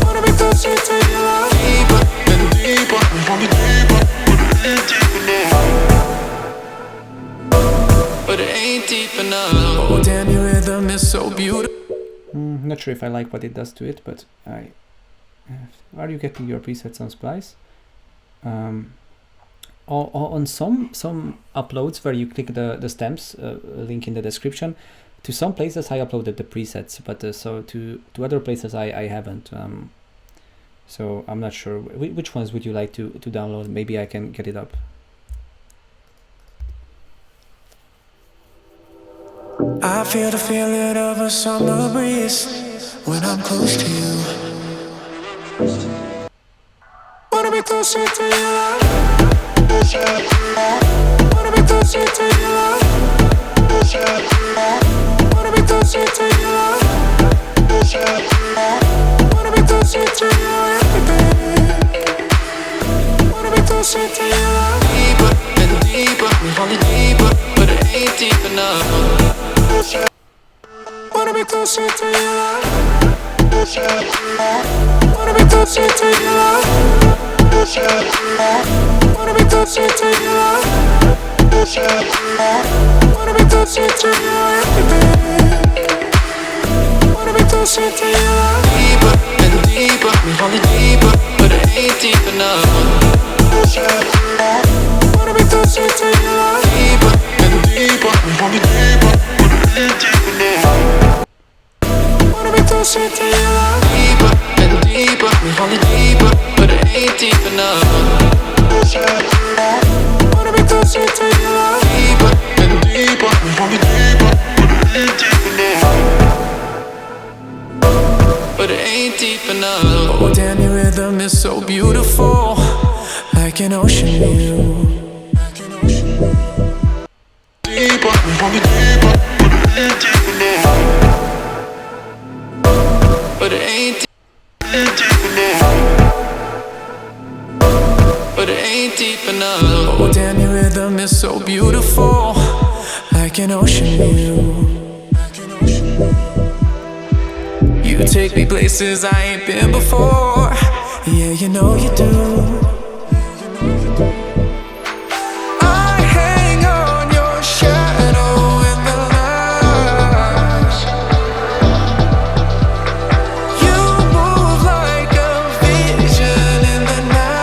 Wanna be closer to your love. Deeper and deeper, we falling deeper, but it ain't deep enough. But it ain't deep enough. Oh damn, your rhythm is so beautiful. Not sure if I like what it does to it, but are you getting your presets on Splice? On some uploads where you click the stamps, link in the description, to some places I uploaded the presets, but so to other places I haven't. So I'm not sure which ones would you like to download. Maybe I can get it up. I feel the feeling of a summer breeze when I'm close to you. Wanna be closer to your love. Wanna be closer to your love. Wanna be closer to your love. Wanna be closer to your everything. Wanna be closer to your love. Deeper and deeper, we falling deeper, but it ain't deep enough. Wanna be closer to your love. Wanna be closer to your love. Wanna be closer to your love. Wanna be closer to your everything. Wanna be closer to your love. Deeper and deeper, we falling deeper, but it ain't deep enough. Wanna be closer to your love. Deeper and deeper, we falling deeper, but it ain't deep enough. Wanna be closer to your love. Deeper and deeper, we falling deeper, but it ain't deep enough. Wanna be closer to your love. Deeper and deeper, we falling deeper, but it ain't deep enough. But it ain't deep enough. Oh damn, your rhythm is so beautiful, like an ocean view. Deeper, we falling deeper, but it ain't deep enough. But it ain't deep enough. but it ain't deep enough. Oh damn, your rhythm is so beautiful, like an ocean view. You take me places I ain't been before. Yeah, you know you do. I hang on your shadow in the night. You move like a vision in the night.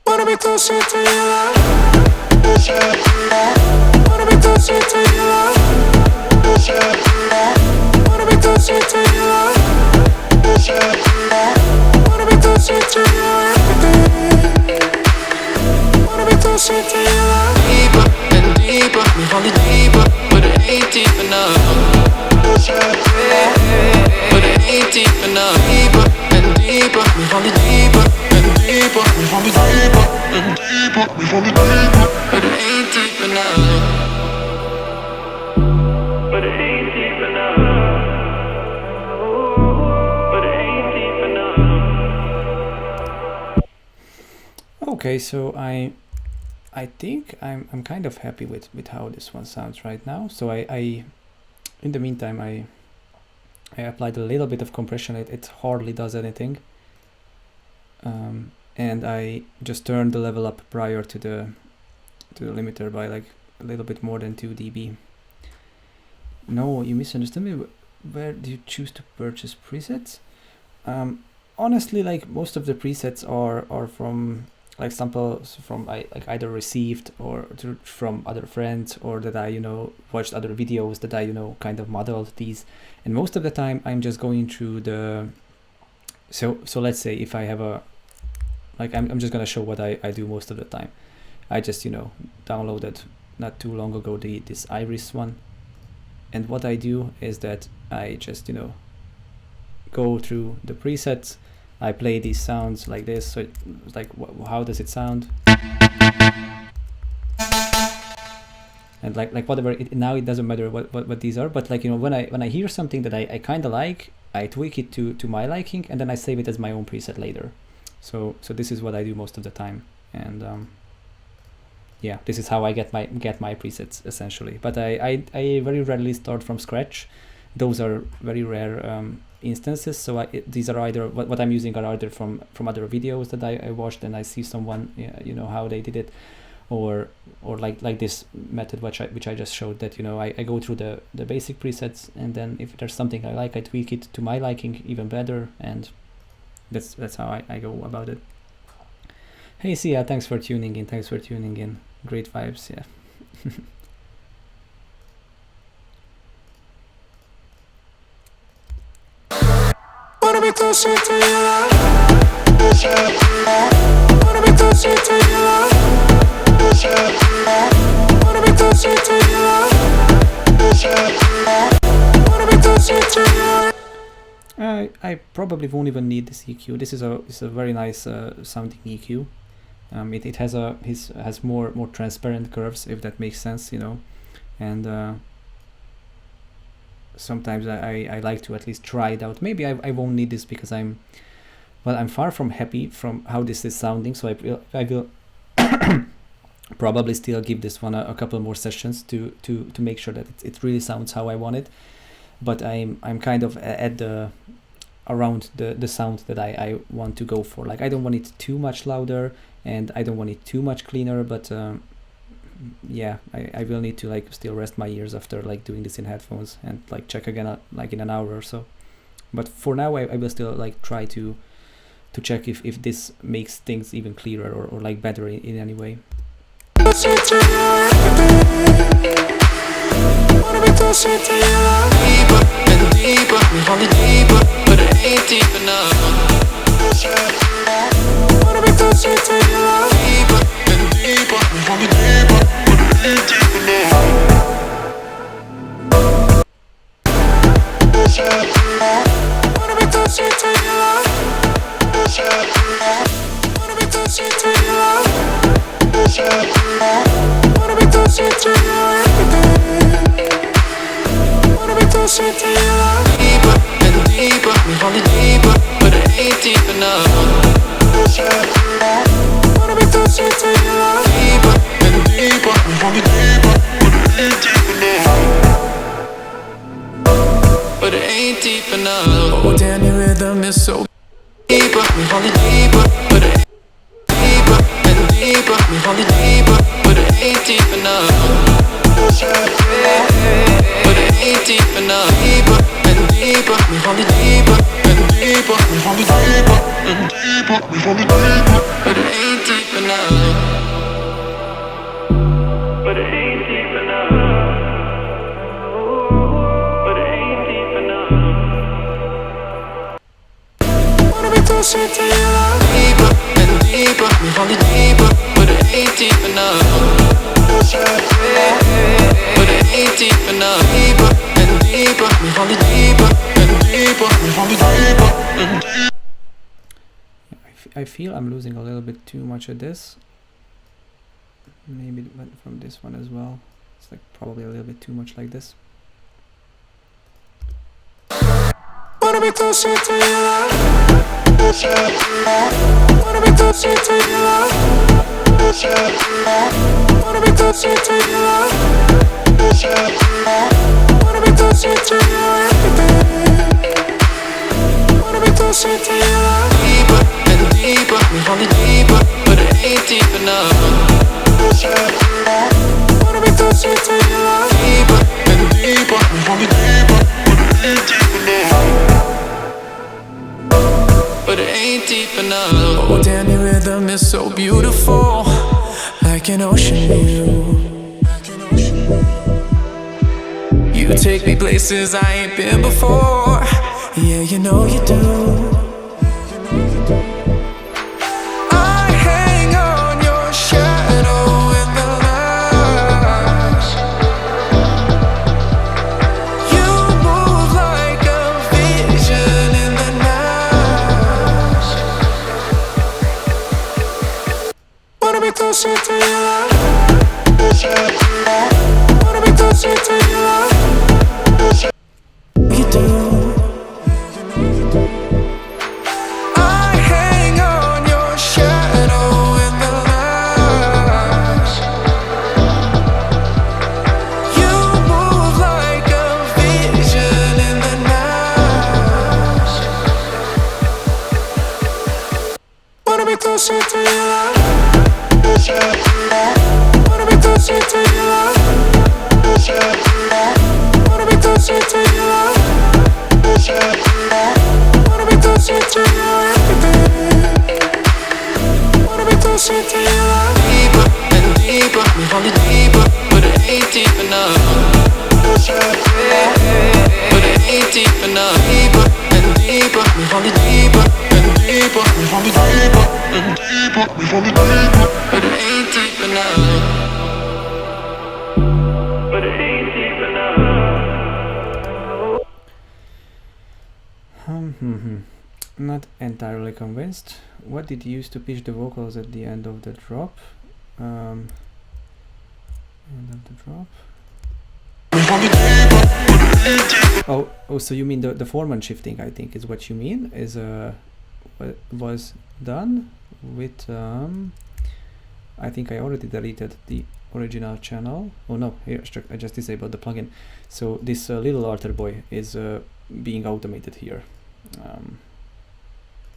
Wanna be closer to your love. Wanna be closer to your love. Wanna be closer to your love. Wanna be closer to your everything. Wanna be closer to your love. Deeper and deeper, we fall deeper, but it ain't deep enough. But it ain't deep enough. Deeper and deeper, we fall deeper and deeper, we fall deeper and deeper, we fall deeper, but it ain't deep enough. But it ain't deep enough. But it ain't deep enough. Okay, so I think I'm kind of happy with how this one sounds right now. So I in the meantime I applied a little bit of compression. It hardly does anything, and I just turned the level up prior to the limiter by like a little bit more than 2 dB. No, you misunderstood me. Where do you choose to purchase presets? Honestly, like most of the presets are from like samples from like either received or from other friends, or that I watched other videos that I kind of modeled these. And most of the time I'm just going through the so let's say if I have a like I'm just gonna show what I do most of the time. I just downloaded not too long ago this Iris one. And what I do is that I just, go through the presets. I play these sounds like this. So it's like, how does it sound? And like whatever. Now it doesn't matter what these are. But like when I hear something that I kind of like, I tweak it to my liking, and then I save it as my own preset later. So this is what I do most of the time. And yeah, this is how I get my presets essentially. But I very rarely start from scratch. Those are very rare instances. So these are either what I'm using are either from other videos that I watched and I see someone how they did it, or like this method which I just showed, that I go through the basic presets, and then if there's something I like, I tweak it to my liking even better, and that's how I go about it. Hey Sia, thanks for tuning in. Great vibes, yeah. Wanna be closer to your love. Wanna be closer to your love. Wanna be closer to your love. Wanna be closer to your. I probably won't even need this EQ. This is a very nice sounding EQ. It has more transparent curves, if that makes sense, and sometimes I like to at least try it out. Maybe I won't need this because I'm far from happy from how this is sounding, so I will probably still give this one a couple more sessions to make sure that it really sounds how I want it. But I'm kind of at around the sound that I want to go for. Like I don't want it too much louder, and I don't want it too much cleaner, but yeah, I will need to like still rest my ears after like doing this in headphones, and like check again like in an hour or so. But for now I will still like try to check if this makes things even clearer or like better in any way. Wanna be closer to your love. Deeper and deeper, we fall deeper, but it ain't deep enough. Wanna be closer to your love. Deeper and deeper, we fall deeper, but it ain't deep enough. Wanna be closer to your love. Wanna be closer to your love. Wanna be closer to your everything. Wanna be closer to your love. Deeper and deeper, we fall deeper, but it ain't deep enough. Wanna be closer to your love. Deeper and deeper, we want it deeper, but it ain't deep enough. But it ain't deep enough. Oh damn, your rhythm is so deeper, we want it deeper, but it ain't deeper and deeper, we want it deeper, but it ain't deep enough. But it ain't deep enough. Deeper and deeper, we want it deeper and deeper, we want it deeper and deeper, we want it deeper, but it ain't deep enough. But it ain't deep enough. But it ain't deep enough. Wanna be closer to your love. Deeper and deeper, we want it deeper, but it ain't deep enough. But it ain't deep enough. Deeper and deeper, we want it deeper and deeper, we want it deeper and deeper. I feel I'm losing a little bit too much at this. Maybe it went from this one as well. It's like probably a little bit too much like this. Wanna be closer to your love. Wanna be closer to your love. Wanna be closer to your love. Wanna be closer to your everything. Wanna be closer to your love. Deeper and deeper, we want it deeper, but it ain't deep enough. Wanna be closer to your love. Deeper and deeper, we want it deeper, but it ain't deep enough. But it ain't deep enough. Oh damn, your rhythm is so beautiful, like an ocean view. You take me places I ain't been before. Yeah, you know you do. I hang on your shadow in the light. You move like a vision in the night. Wanna be closer to your love. Wanna be closer to your love. You do. I hang on your shadow in the light. You move like a vision in the night. Wanna be closer to your love. Wanna be closer to your love. Wanna be closer to your love. Wanna be closer to your everything. Wanna be closer to your love. Deeper and deeper, we want it deeper, but it ain't deep enough. But it ain't deep enough. Deeper and deeper, we want it deeper and deeper, we want it deeper and deeper, we want it deeper, but it ain't deep enough. But it ain't deep enough. Not entirely convinced. What did you use to pitch the vocals at the end of the drop? End of the drop. Oh, so you mean the Foreman shifting? I think is what you mean. Is what was done with I think I already deleted the original channel. Oh no, here I just disabled the plugin. So this little altar boy is being automated here.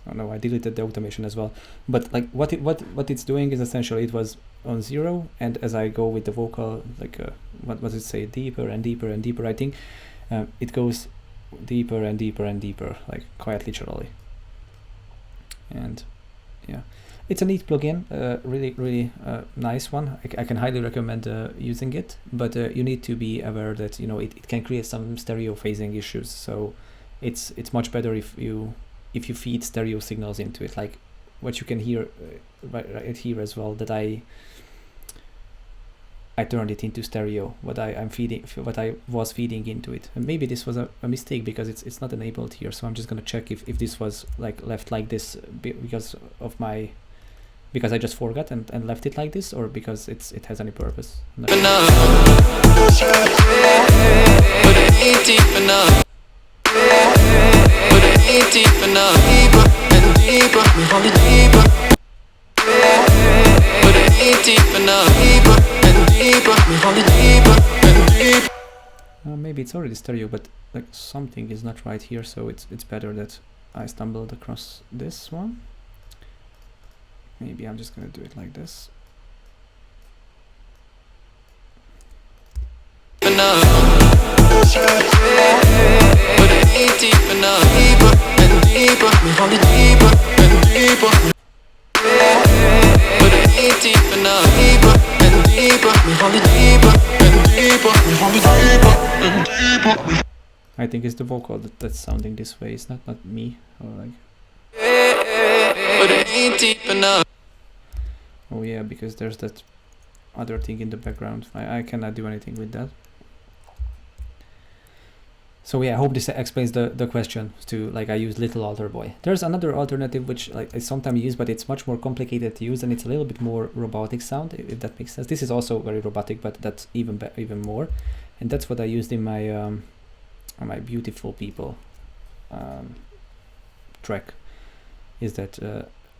Oh no, I deleted the automation as well. But like what it's doing is essentially it was on 0, and as I go with the vocal, like what does it say, deeper and deeper and deeper, I think it goes deeper and deeper and deeper, like quite literally. And yeah, it's a neat plugin, really nice one. I can highly recommend using it, but you need to be aware that it can create some stereo phasing issues. So it's much better if you feed stereo signals into it, like what you can hear right here as well, that I turned it into stereo, what I was feeding into it. And maybe this was a mistake because it's not enabled here, so I'm just gonna check if this was like left like this because I just forgot and left it like this, or because it has any purpose. No. But it ain't deep enough. Deeper and wanna deeper. But it ain't deep enough. Deeper and deeper. We wanna deeper and deeper. Maybe it's already stereo, but like something is not right here, so it's better that I stumbled across this one. Maybe I'm just gonna do it like this. Enough. But it ain't deep enough. Deeper and deeper. We wanna deeper and deeper. But it ain't deep enough. Deeper and deeper. We wanna deeper and deeper. We wanna deeper and deeper. I think it's the vocal that's sounding this way. It's not me or like. But it ain't deep enough. Oh yeah, because there's that other thing in the background. I cannot do anything with that. So yeah, I hope this explains the question to, like, I use Little Altar Boy. There's another alternative which like I sometimes use, but it's much more complicated to use and it's a little bit more robotic sound, if that makes sense. This is also very robotic, but that's even more. And that's what I used in my my Beautiful People track, is that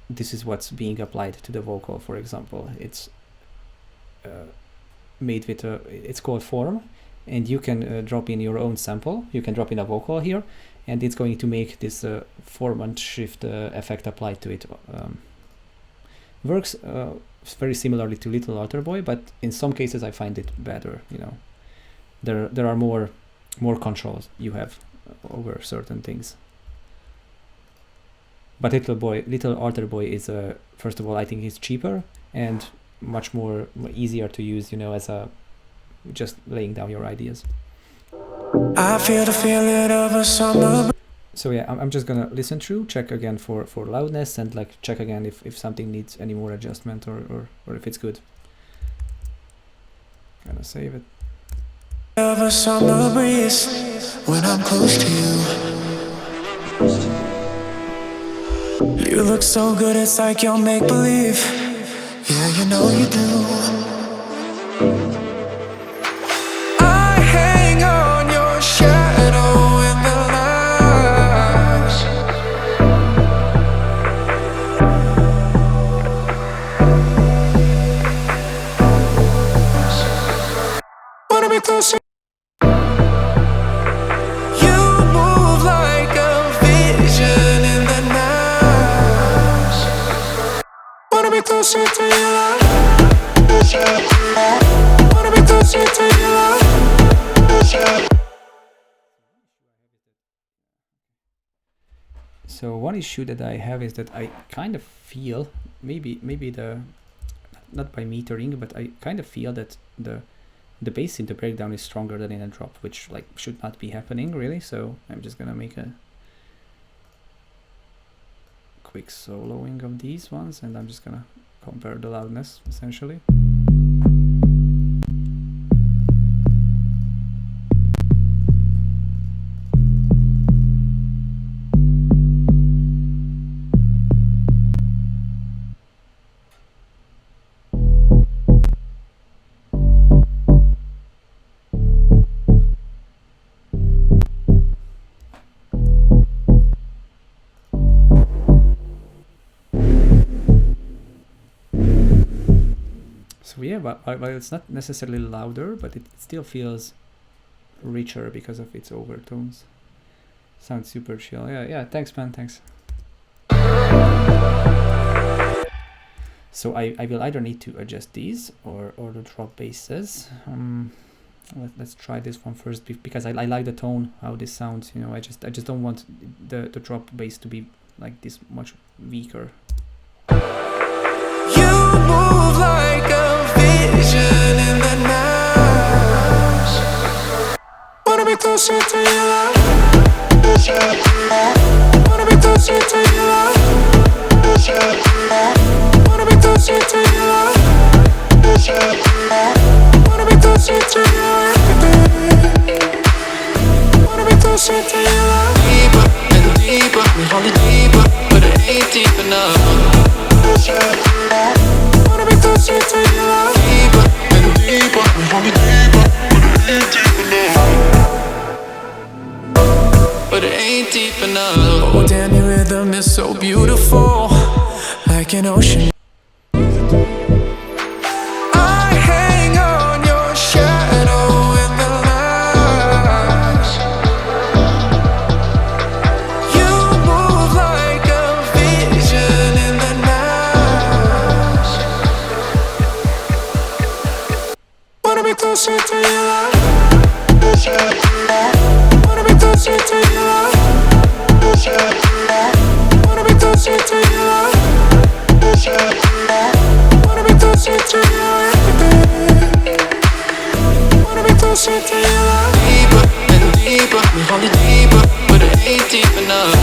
this is what's being applied to the vocal. For example, it's made with it's called form, and you can drop in your own sample. You can drop in a vocal here, and it's going to make this form and shift effect applied to it. Works very similarly to Little Altar Boy, but in some cases I find it better. You know, there are more controls you have over certain things. But Little Altar Boy is first of all, I think it's cheaper and much more easier to use, you know, as a just laying down your ideas. I feel the feeling of a summer. So yeah, I'm just gonna listen through, check again for loudness, and like check again if something needs any more adjustment or if it's good. Gonna save it. Of a summer breeze when I'm close to you. You look so good, it's like you're make-believe. Yeah, you know you do. I hang on your shadow in the lights. Wanna be closer. You move like a vision in the night. Wanna be closer to your love. Wanna be closer to your love. So one issue that I have is that I kind of feel, maybe the, not by metering, but I kind of feel that the bass in the breakdown is stronger than in a drop, which like should not be happening really. So I'm just gonna make a quick soloing of these ones, and I'm just gonna compare the loudness essentially. So yeah, but while it's not necessarily louder, but it still feels richer because of its overtones. Sounds super chill. Yeah, thanks man, thanks. So I will either need to adjust these or the drop basses. Let's try this one first, because I like the tone, how this sounds, you know. I just don't want the drop bass to be like this much weaker. You move like a vision in the night. Wanna be closer to your love. Wanna be closer to your love. Wanna be closer to your love. Wanna be closer to your love. Wanna be closer to your love. Deeper and deeper, we wanna deeper, but it ain't deep enough. Wanna be closer to your love. Deeper and deeper, we wanna deeper, but it ain't deep enough. But it ain't deep enough. Oh damn, your rhythm is so beautiful. like an ocean. I hang on your shadow in the light. You move like a vision in the night. Wanna be closer to your love. Wanna be closer to your love. Wanna be closer to your love. Wanna be closer to your everything. Wanna be closer to your love. Deeper and deeper, we hold it deeper, but it ain't deep enough.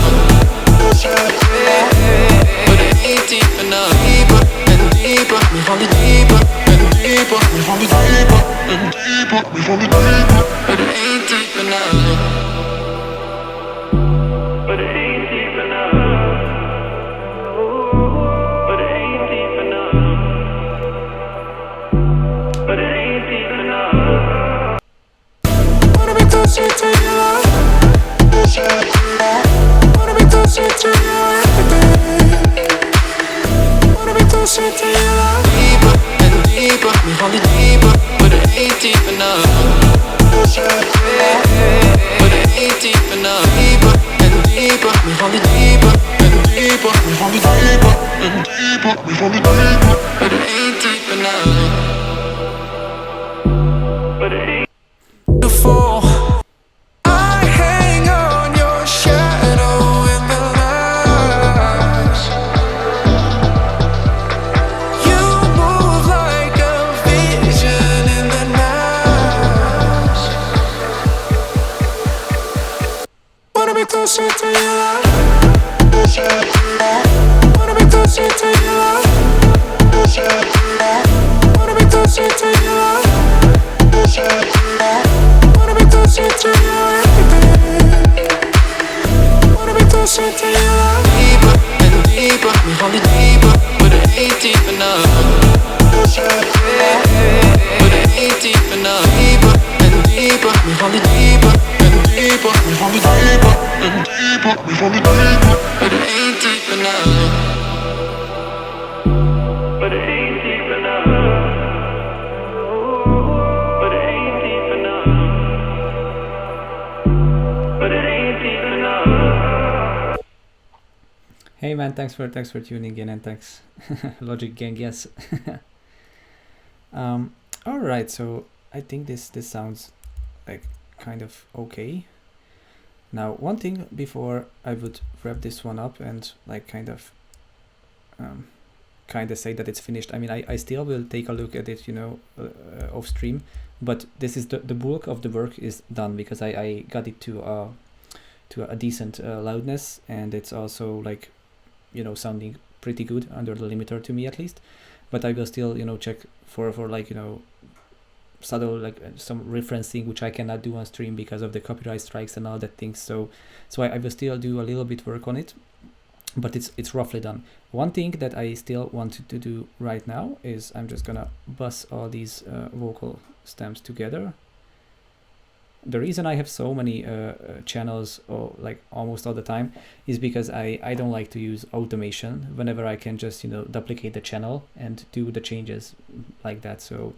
But it ain't deep enough. Deeper and deeper, we hold it deeper and deeper, we hold it deeper and deeper, we hold it deeper, but it ain't deep enough. But it ain't deep enough. But it ain't deep enough. But it ain't deep enough. Wanna be closer to your love. Wanna be closer to your everything. Wanna be closer to your love. Deeper and deeper, we hold it deeper, but it ain't deep enough. But it ain't deep enough. Deeper and deeper, we hold it deeper and deeper, we hold it deeper and deeper, we hold it deeper, but it ain't deep enough. But it ain't beautiful. I hang on your shadow in the light. You move like a vision in the night. Wanna be closer to your love. Wanna be closer to your love. Wanna be closer to your love. Wanna be closer to your everything. Wanna be closer to your love. Deeper and deeper, we hold it deeper, but it ain't deep enough. But it ain't deep enough. Deeper and deeper, we hold it deeper and deeper, we hold it deeper and deeper, we hold it deeper, but it ain't deep enough. But it ain't deep enough. But it ain't deep enough. But it ain't deep enough. Hey man, thanks for tuning in, and thanks Logic Gang. Yes. All right, so I think this sounds like kind of okay. Now, one thing before I would wrap this one up and like kind of say that it's finished. I mean, I still will take a look at it, off stream, but this is the bulk of the work is done, because I got it to a decent loudness, and it's also like, sounding pretty good under the limiter to me at least. But I will still, check for like, subtle, like some referencing, which I cannot do on stream because of the copyright strikes and all that things. So I will still do a little bit work on it, but it's roughly done. One thing that I still wanted to do right now is I'm just gonna bus all these vocal stems together. The reason I have so many channels, or like almost all the time, is because I don't like to use automation whenever I can just duplicate the channel and do the changes like that. So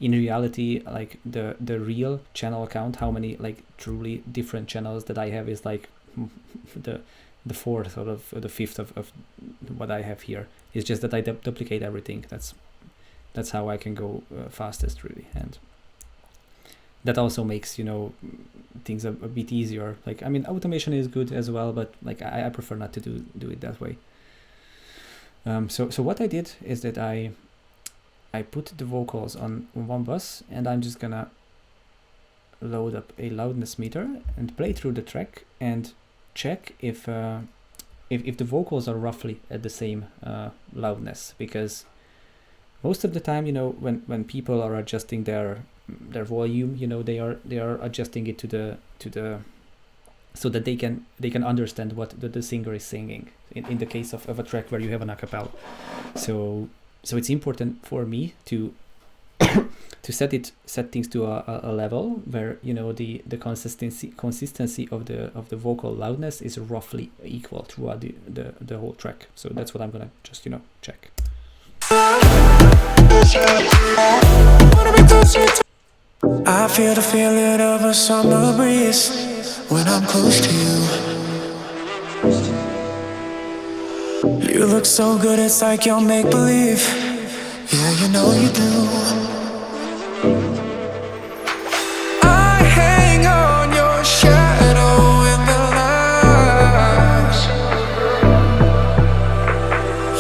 in reality, like the real channel count, how many like truly different channels that I have, is like the fourth or the fifth of what I have here. It's just that I duplicate everything. That's how I can go fastest, really. And that also makes things a bit easier. Like, I mean, automation is good as well, but like I prefer not to do it that way. So what I did is that I put the vocals on one bus, and I'm just gonna load up a loudness meter and play through the track and check if the vocals are roughly at the same loudness, because most of the time, when people are adjusting their volume, they are adjusting it to the so that they can understand what the singer is singing in the case of a track where you have an acapella. So it's important for me to to set things to a level where, you know, the consistency of the vocal loudness is roughly equal throughout the whole track. So that's what I'm gonna just, you know, check. I feel the feeling of a summer breeze when I'm close to you. You look so good, it's like you're make-believe. Yeah, you know you do. I hang on your shadow in the light.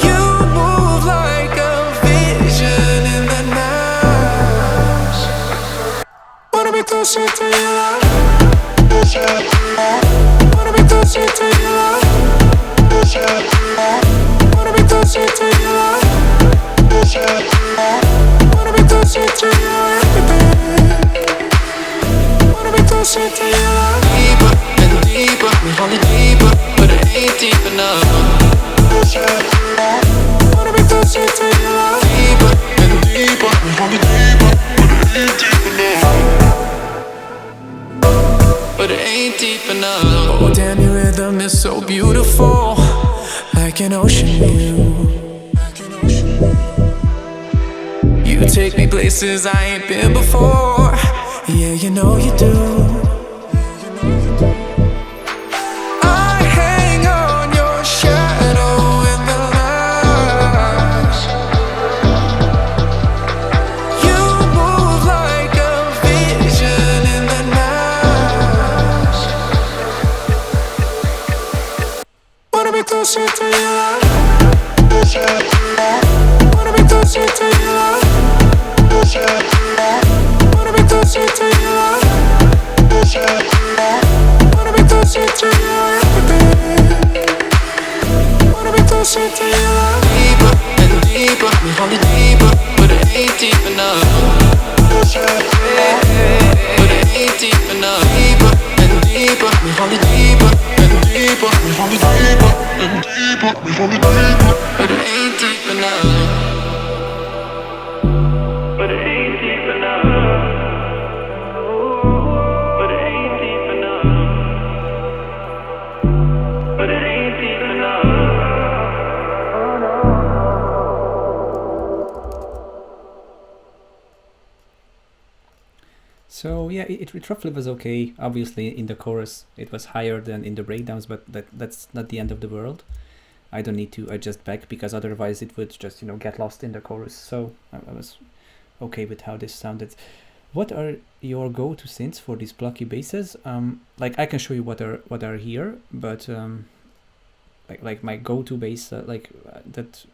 You move like a vision in the night. Wanna be closer to your love. Wanna be closer to your love. Wanna be closer to your love. Wanna be closer to your everything. Wanna be closer to your love. Deeper and deeper, we fall deeper, but it ain't deep enough. Wanna be closer to your love. Deeper and deeper, we fall deeper, but it ain't deep enough. But it ain't deep enough. Oh damn, your rhythm is so beautiful, like an ocean view. You take me places I ain't been before. Yeah, you know you do. I hang on your shadow in the light. You move like a vision in the night. Wanna be closer to your love. Wanna be closer to your love. Wanna be closer to your love. Wanna be closer to your everything. Wanna be closer to your love. Deeper and deeper, we fall deeper, but it ain't deep enough. But it ain't deep enough. Deeper and deeper, we fall deeper and deeper, we fall deeper and deeper, we fall deeper, but it ain't deep enough. But it ain't deep enough. But it ain't deep enough. But it ain't deep enough. So yeah, it roughly was okay. Obviously in the chorus it was higher than in the breakdowns, but that's not the end of the world. I don't need to adjust back because otherwise it would just, you know, get lost in the chorus. So I was okay with how this sounded. What are your go-to synths for these blocky basses? Like I can show you what are here, but like my go-to bass that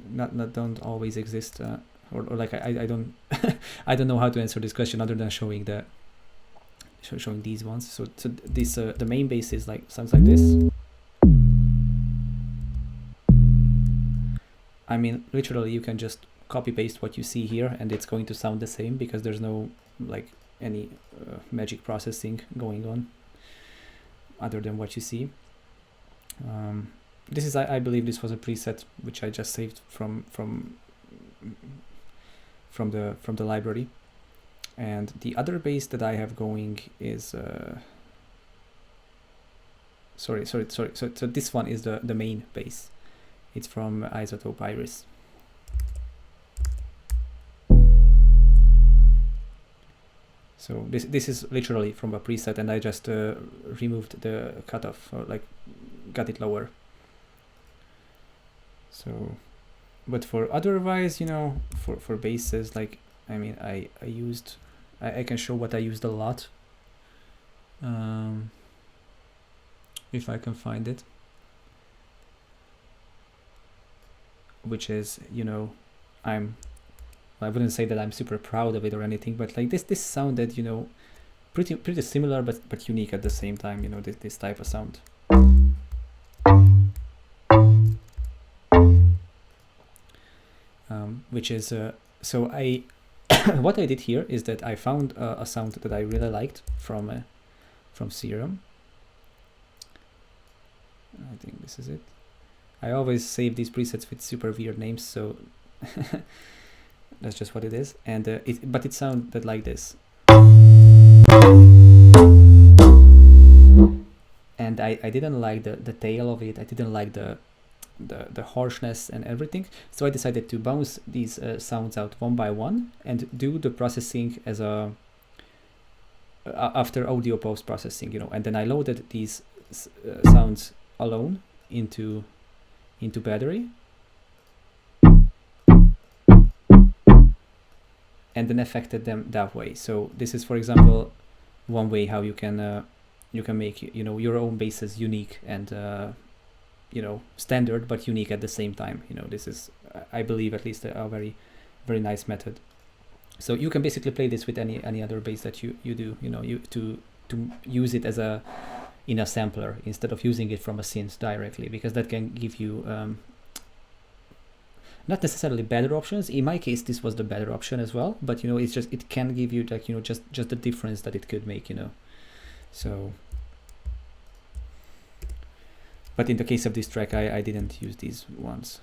not don't always exist, or like I don't I don't know how to answer this question other than showing these ones. So this the main bass is like sounds like this. I mean, literally you can just copy paste what you see here and it's going to sound the same because there's no like any magic processing going on other than what you see. This is I believe this was a preset which I just saved from the library. And the other bass that I have going is sorry, so this one is the main bass. It's from Isotope Iris. So this is literally from a preset, and I just removed the cutoff, or like got it lower. So, but for otherwise, you know, for basses, like I mean, I can show what I used a lot. If I can find it, which is, you know, I wouldn't say that I'm super proud of it or anything, but like this sounded, you know, pretty similar, but unique at the same time, you know, this type of sound. Which is so I what I did here is that I found a sound that I really liked from Serum. I think this is it. I always save these presets with super weird names, so That's just what it is. And but it sounded like this. And I didn't like the tail of it. I didn't like the harshness and everything. So I decided to bounce these sounds out one by one and do the processing as a after audio post processing, you know. And then I loaded these sounds alone into battery, and then affected them that way. So this is, for example, one way how you can make, you know, your own basses unique and you know, standard but unique at the same time. You know, this is, I believe, at least a very, very nice method. So you can basically play this with any other bass that you do, you know, to use it as in a sampler instead of using it from a synth directly, because that can give you not necessarily better options. In my case, this was the better option as well, but you know, it's just, it can give you, like, you know, just the difference that it could make, you know. So, but in the case of this track, I didn't use these ones.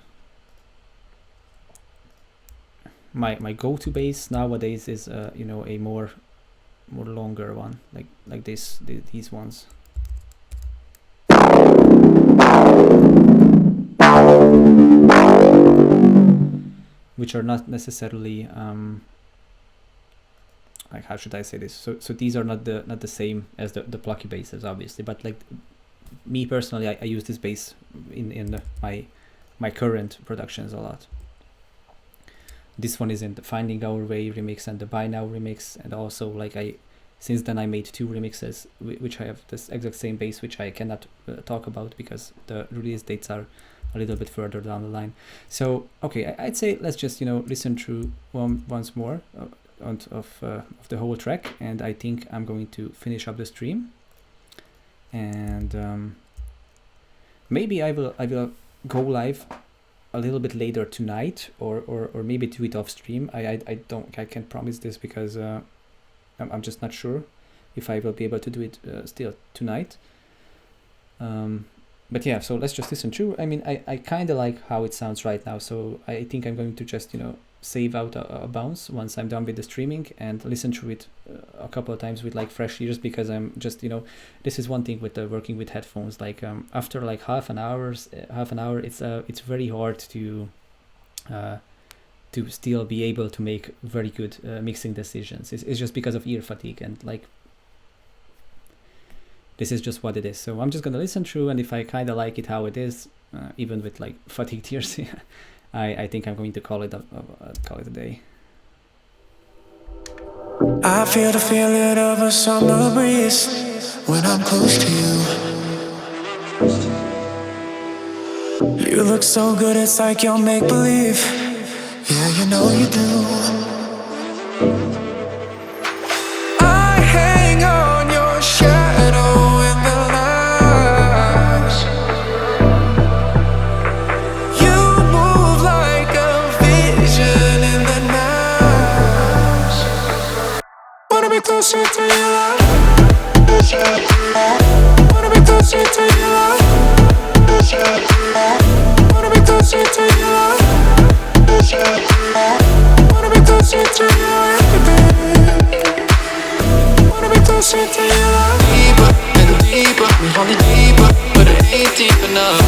My go-to bass nowadays is you know, a more longer one, like these ones. Which are not necessarily like, how should I say this? So these are not the same as the plucky basses, obviously, but like me personally, I use this bass in my current productions a lot. This one is in the Finding Our Way remix and the By Now remix, and also, like, since then I made 2 remixes which have this exact same bass, which I cannot talk about because the release dates are a little bit further down the line. So okay, I'd say let's just, you know, listen through once more of the whole track, and I think I'm going to finish up the stream, and maybe I will go live a little bit later tonight, or maybe do it off stream. I can't promise this because I'm just not sure if I will be able to do it still tonight. But yeah, so let's just listen through. I mean, I kind of like how it sounds right now, so I think I'm going to just, you know, save out a bounce once I'm done with the streaming and listen through it a couple of times with like fresh ears, because I'm just, you know, this is one thing with working with headphones, like after like half an hour it's very hard to still be able to make very good mixing decisions. It's just because of ear fatigue, and like this is just what it is. So I'm just gonna listen through, and if I kind of like it how it is, even with like fatigued ears, I think I'm going to call it a day. I feel the feeling of a summer breeze when I'm close to you. You look so good, it's like you'll make believe. Yeah, you know you do. I hang on your shadow in the lights. You move like a vision in the night. Wanna be closer to your love. Wanna be closer to your love. Wanna be closer to your love. Wanna be closer to your everything. Wanna be closer to your love. Deeper and deeper, we want it deeper, but it ain't deep enough.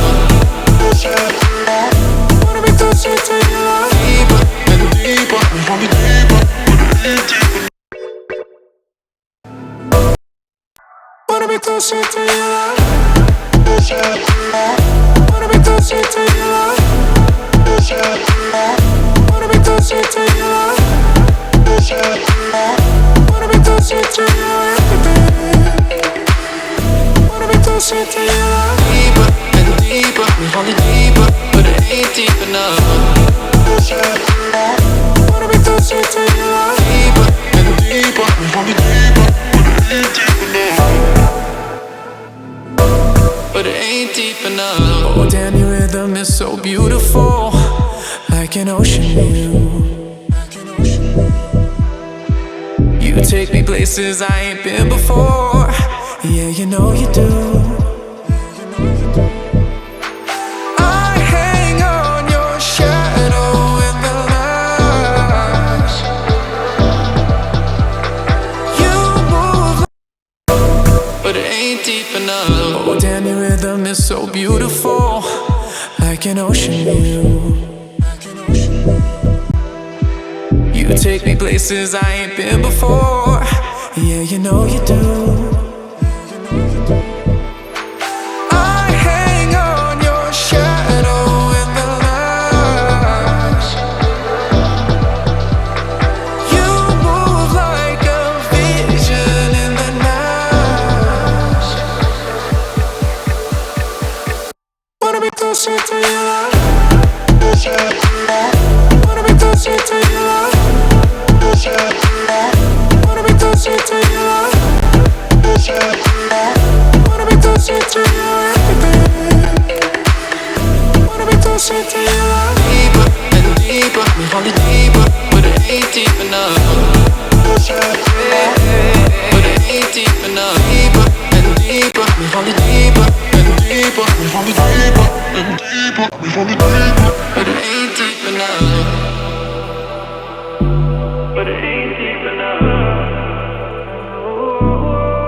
Wanna be closer to your love. Deeper and deeper, we want it deeper, but it ain't deep enough. Wanna be closer to your love. Wanna be closer to your love. Wanna be closer to your love. Wanna be closer to your everything. Wanna be closer to your love. Deeper and deeper, we want it deeper, but it ain't deep enough. Wanna be closer to your love. Deeper and deeper, we want it deeper, but it ain't deep enough. Oh damn, your rhythm is so beautiful, like an ocean view. You take me places I ain't been before. Yeah, you know you do. I hang on your shadow in the is so beautiful, like an ocean view. You take me places I ain't been before. Yeah, you know you do. I hang on your shadow in the light. You move like a vision in the night. Wanna be closer to your love. Wanna be closer to your love. Wanna be closer to your love. Wanna be closer to your everything. Wanna be closer to your love. Deeper and deeper, we hold it deeper, but it ain't deep enough. But it ain't deep enough. Deeper and deeper, we hold it deeper and deeper, we hold it deeper and deeper, we hold it deeper, but it ain't deep enough. But it ain't deep enough.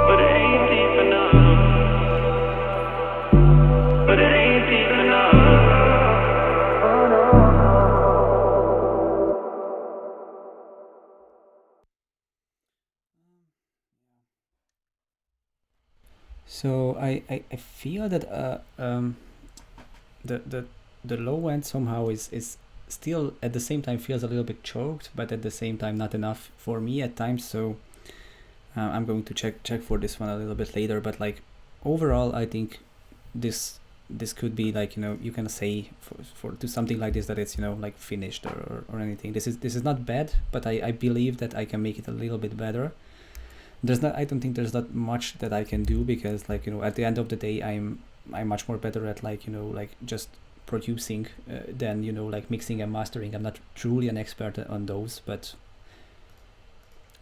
But it ain't deep enough. But it ain't deep enough. So I feel that the the low end somehow is still at the same time feels a little bit choked, but at the same time not enough for me at times. So I'm going to check for this one a little bit later. But like overall, I think this could be like, you know, you can say for to something like this that it's, you know, like finished or anything. This is not bad, but I believe that I can make it a little bit better. I don't think there's not much that I can do, because like, you know, at the end of the day, I'm much more better at like, you know, like just producing than, you know, like mixing and mastering. I'm not truly an expert on those, but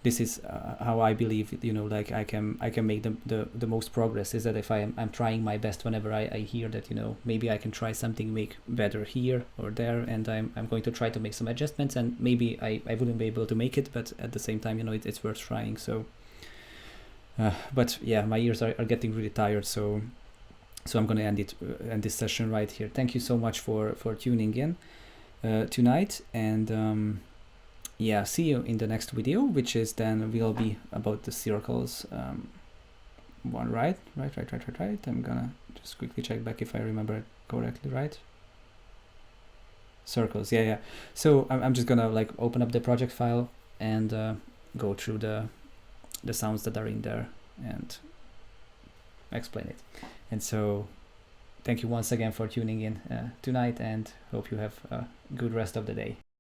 this is how I believe, you know, like I can make the most progress, is that if I'm trying my best whenever I hear that, you know, maybe I can try something, make better here or there, and I'm going to try to make some adjustments, and maybe I wouldn't be able to make it, but at the same time, you know, it's worth trying. So but yeah, my ears are getting really tired, so I'm gonna end this session right here. Thank you so much for tuning in tonight, and yeah, see you in the next video, which is then will be about the circles one. Right. I'm gonna just quickly check back if I remember it correctly. Right, circles, yeah. So I'm just gonna like open up the project file and go through the sounds that are in there and explain it. And so thank you once again for tuning in tonight, and hope you have a good rest of the day.